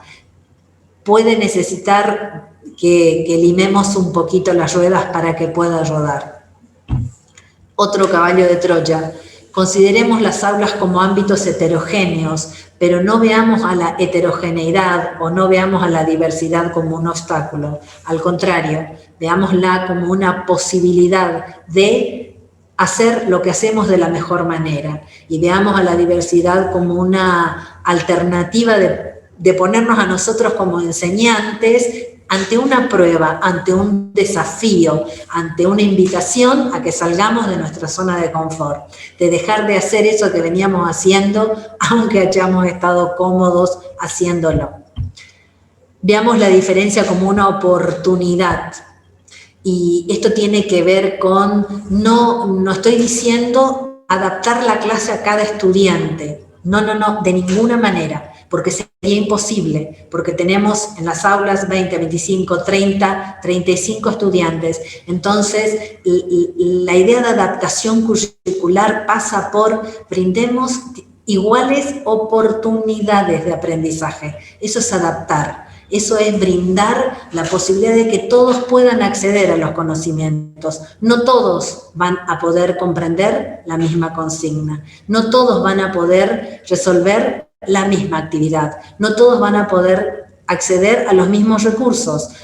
puede necesitar que limemos un poquito las ruedas para que pueda rodar. Otro caballo de Troya. Consideremos las aulas como ámbitos heterogéneos, pero no veamos a la heterogeneidad o no veamos a la diversidad como un obstáculo. Al contrario, veámosla como una posibilidad de hacer lo que hacemos de la mejor manera y veamos a la diversidad como una alternativa de ponernos a nosotros como enseñantes ante una prueba, ante un desafío, ante una invitación a que salgamos de nuestra zona de confort, de dejar de hacer eso que veníamos haciendo, aunque hayamos estado cómodos haciéndolo. Veamos la diferencia como una oportunidad. Y esto tiene que ver con, no estoy diciendo adaptar la clase a cada estudiante. No, de ninguna manera, porque sería imposible, porque tenemos en las aulas 20, 25, 30, 35 estudiantes. Entonces, la idea de adaptación curricular pasa por brindemos iguales oportunidades de aprendizaje. Eso es adaptar. Eso es brindar la posibilidad de que todos puedan acceder a los conocimientos. No todos van a poder comprender la misma consigna. No todos van a poder resolver la misma actividad. No todos van a poder acceder a los mismos recursos.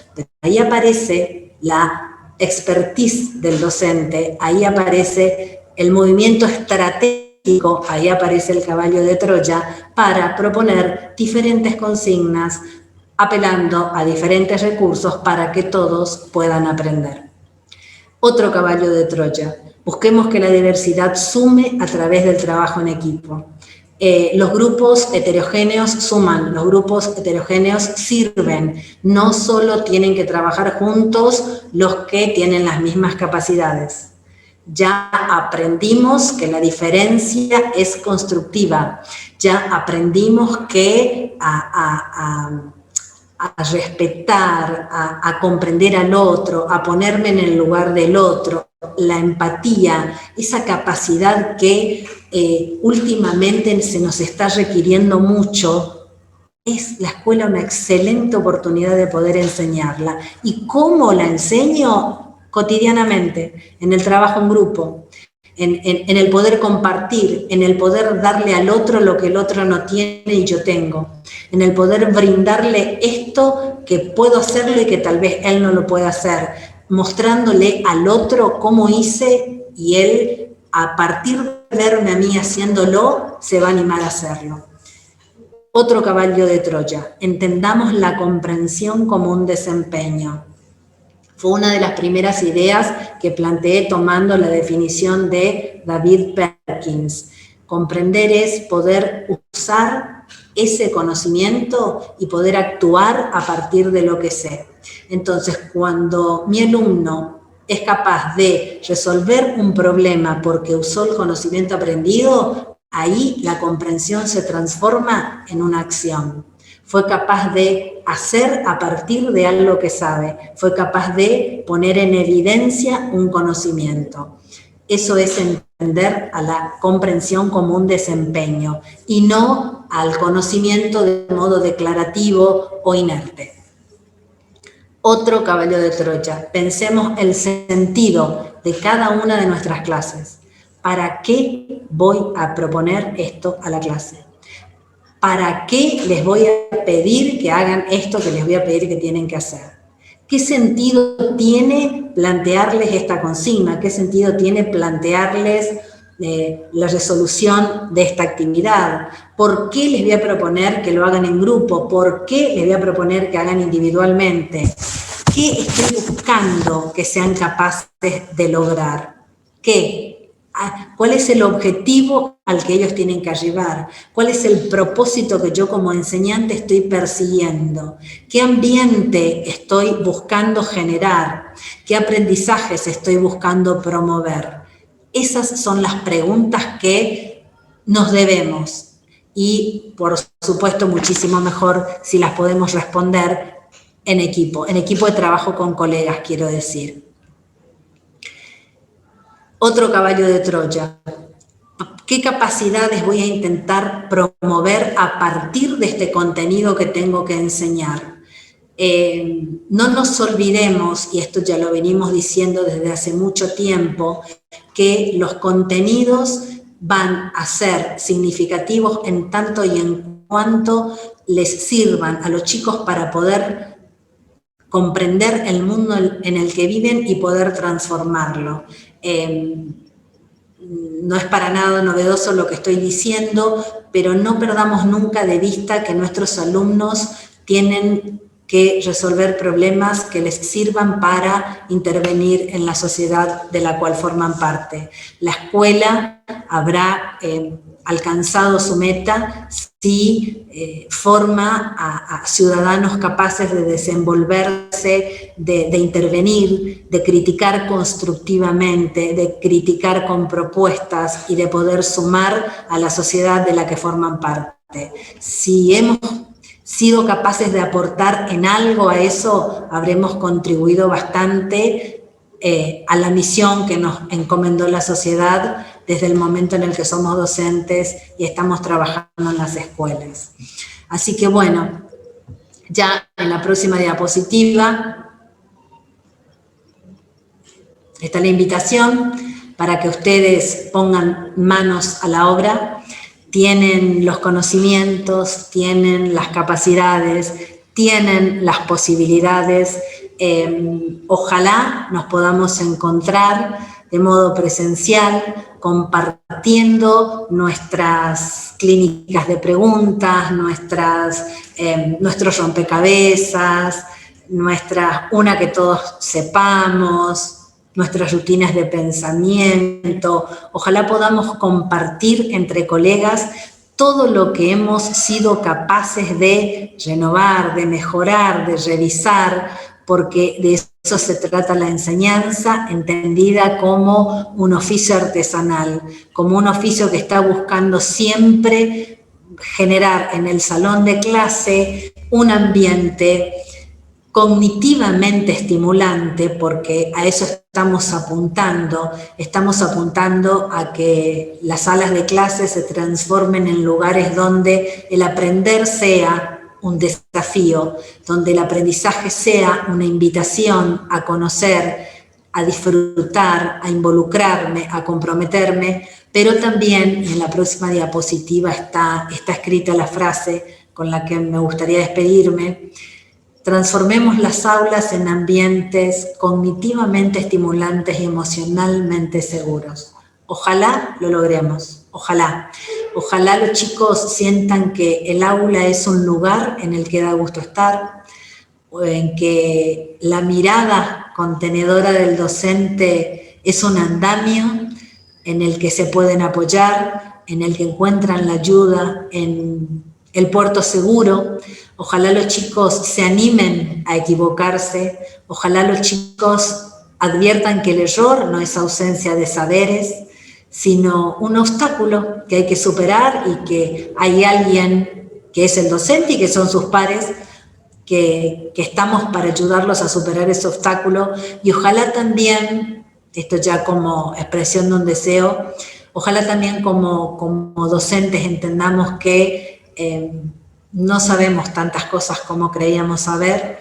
Ahí aparece la expertise del docente, ahí aparece el movimiento estratégico, ahí aparece el caballo de Troya para proponer diferentes consignas, apelando a diferentes recursos para que todos puedan aprender. Otro caballo de Troya, busquemos que la diversidad sume a través del trabajo en equipo. Los grupos heterogéneos suman, los grupos heterogéneos sirven, no solo tienen que trabajar juntos los que tienen las mismas capacidades. Ya aprendimos que la diferencia es constructiva, ya aprendimos que a respetar, a comprender al otro, a ponerme en el lugar del otro, la empatía, esa capacidad que últimamente se nos está requiriendo mucho, es la escuela una excelente oportunidad de poder enseñarla. ¿Y cómo la enseño? Cotidianamente, en el trabajo en grupo, en el poder compartir, en el poder darle al otro lo que el otro no tiene y yo tengo, en el poder brindarle esto que puedo hacerlo y que tal vez él no lo pueda hacer, mostrándole al otro cómo hice y él, a partir de verme a mí haciéndolo, se va a animar a hacerlo. Otro caballo de Troya, entendamos la comprensión como un desempeño. Fue una de las primeras ideas que planteé tomando la definición de David Perkins. Comprender es poder usar ese conocimiento y poder actuar a partir de lo que sé. Entonces, cuando mi alumno es capaz de resolver un problema porque usó el conocimiento aprendido, ahí la comprensión se transforma en una acción. Fue capaz de hacer a partir de algo que sabe, fue capaz de poner en evidencia un conocimiento. Eso es entender a la comprensión como un desempeño y no al conocimiento de modo declarativo o inerte. Otro caballo de Troya, pensemos el sentido de cada una de nuestras clases. ¿Para qué voy a proponer esto a la clase? ¿Para qué les voy a pedir que hagan esto que les voy a pedir que tienen que hacer? ¿Qué sentido tiene plantearles esta consigna? ¿Qué sentido tiene plantearles la resolución de esta actividad? ¿Por qué les voy a proponer que lo hagan en grupo? ¿Por qué les voy a proponer que hagan individualmente? ¿Qué estoy buscando que sean capaces de lograr? ¿Qué? ¿Cuál es el objetivo al que ellos tienen que arribar? ¿Cuál es el propósito que yo como enseñante estoy persiguiendo? ¿Qué ambiente estoy buscando generar? ¿Qué aprendizajes estoy buscando promover? Esas son las preguntas que nos debemos y, por supuesto, muchísimo mejor si las podemos responder en equipo de trabajo con colegas, quiero decir. Otro caballo de Troya. ¿Qué capacidades voy a intentar promover a partir de este contenido que tengo que enseñar? No nos olvidemos, y esto ya lo venimos diciendo desde hace mucho tiempo, que los contenidos van a ser significativos en tanto y en cuanto les sirvan a los chicos para poder comprender el mundo en el que viven y poder transformarlo. No es para nada novedoso lo que estoy diciendo, pero no perdamos nunca de vista que nuestros alumnos tienen que resolver problemas que les sirvan para intervenir en la sociedad de la cual forman parte. La escuela habrá alcanzado su meta si forma a ciudadanos capaces de desenvolverse, de intervenir, de criticar constructivamente, de criticar con propuestas y de poder sumar a la sociedad de la que forman parte. Si hemos sido capaces de aportar en algo a eso, habremos contribuido bastante a la misión que nos encomendó la sociedad desde el momento en el que somos docentes y estamos trabajando en las escuelas. Así que bueno, ya en la próxima diapositiva está la invitación para que ustedes pongan manos a la obra. Tienen los conocimientos, tienen las capacidades, tienen las posibilidades. Ojalá nos podamos encontrar de modo presencial, compartiendo nuestras clínicas de preguntas, nuestros rompecabezas, una que todos sepamos, nuestras rutinas de pensamiento. Ojalá podamos compartir entre colegas todo lo que hemos sido capaces de renovar, de mejorar, de revisar, porque de eso se trata la enseñanza, entendida como un oficio artesanal, como un oficio que está buscando siempre generar en el salón de clase un ambiente cognitivamente estimulante, porque a eso estamos apuntando a que las salas de clase se transformen en lugares donde el aprender sea un desafío, donde el aprendizaje sea una invitación a conocer, a disfrutar, a involucrarme, a comprometerme, pero también en la próxima diapositiva está escrita la frase con la que me gustaría despedirme: transformemos las aulas en ambientes cognitivamente estimulantes y emocionalmente seguros. Ojalá lo logremos, ojalá. Ojalá los chicos sientan que el aula es un lugar en el que da gusto estar, o en que la mirada contenedora del docente es un andamio en el que se pueden apoyar, en el que encuentran la ayuda, en el puerto seguro. Ojalá los chicos se animen a equivocarse, ojalá los chicos adviertan que el error no es ausencia de saberes, sino un obstáculo que hay que superar y que hay alguien que es el docente y que son sus pares, que estamos para ayudarlos a superar ese obstáculo. Y ojalá también, esto ya como expresión de un deseo, ojalá también como docentes entendamos que no sabemos tantas cosas como creíamos saber,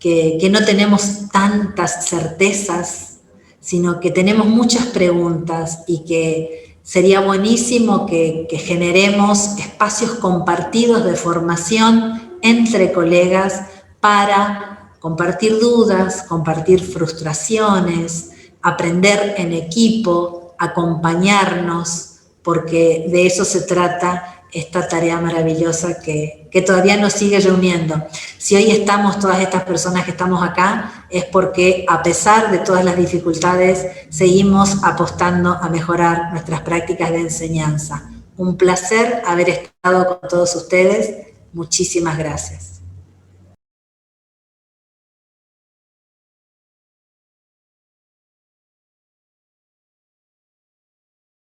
que no tenemos tantas certezas, sino que tenemos muchas preguntas y que sería buenísimo que generemos espacios compartidos de formación entre colegas para compartir dudas, compartir frustraciones, aprender en equipo, acompañarnos, porque de eso se trata esta tarea maravillosa que todavía nos sigue reuniendo. Si hoy estamos todas estas personas que estamos acá, es porque a pesar de todas las dificultades, seguimos apostando a mejorar nuestras prácticas de enseñanza. Un placer haber estado con todos ustedes. Muchísimas gracias.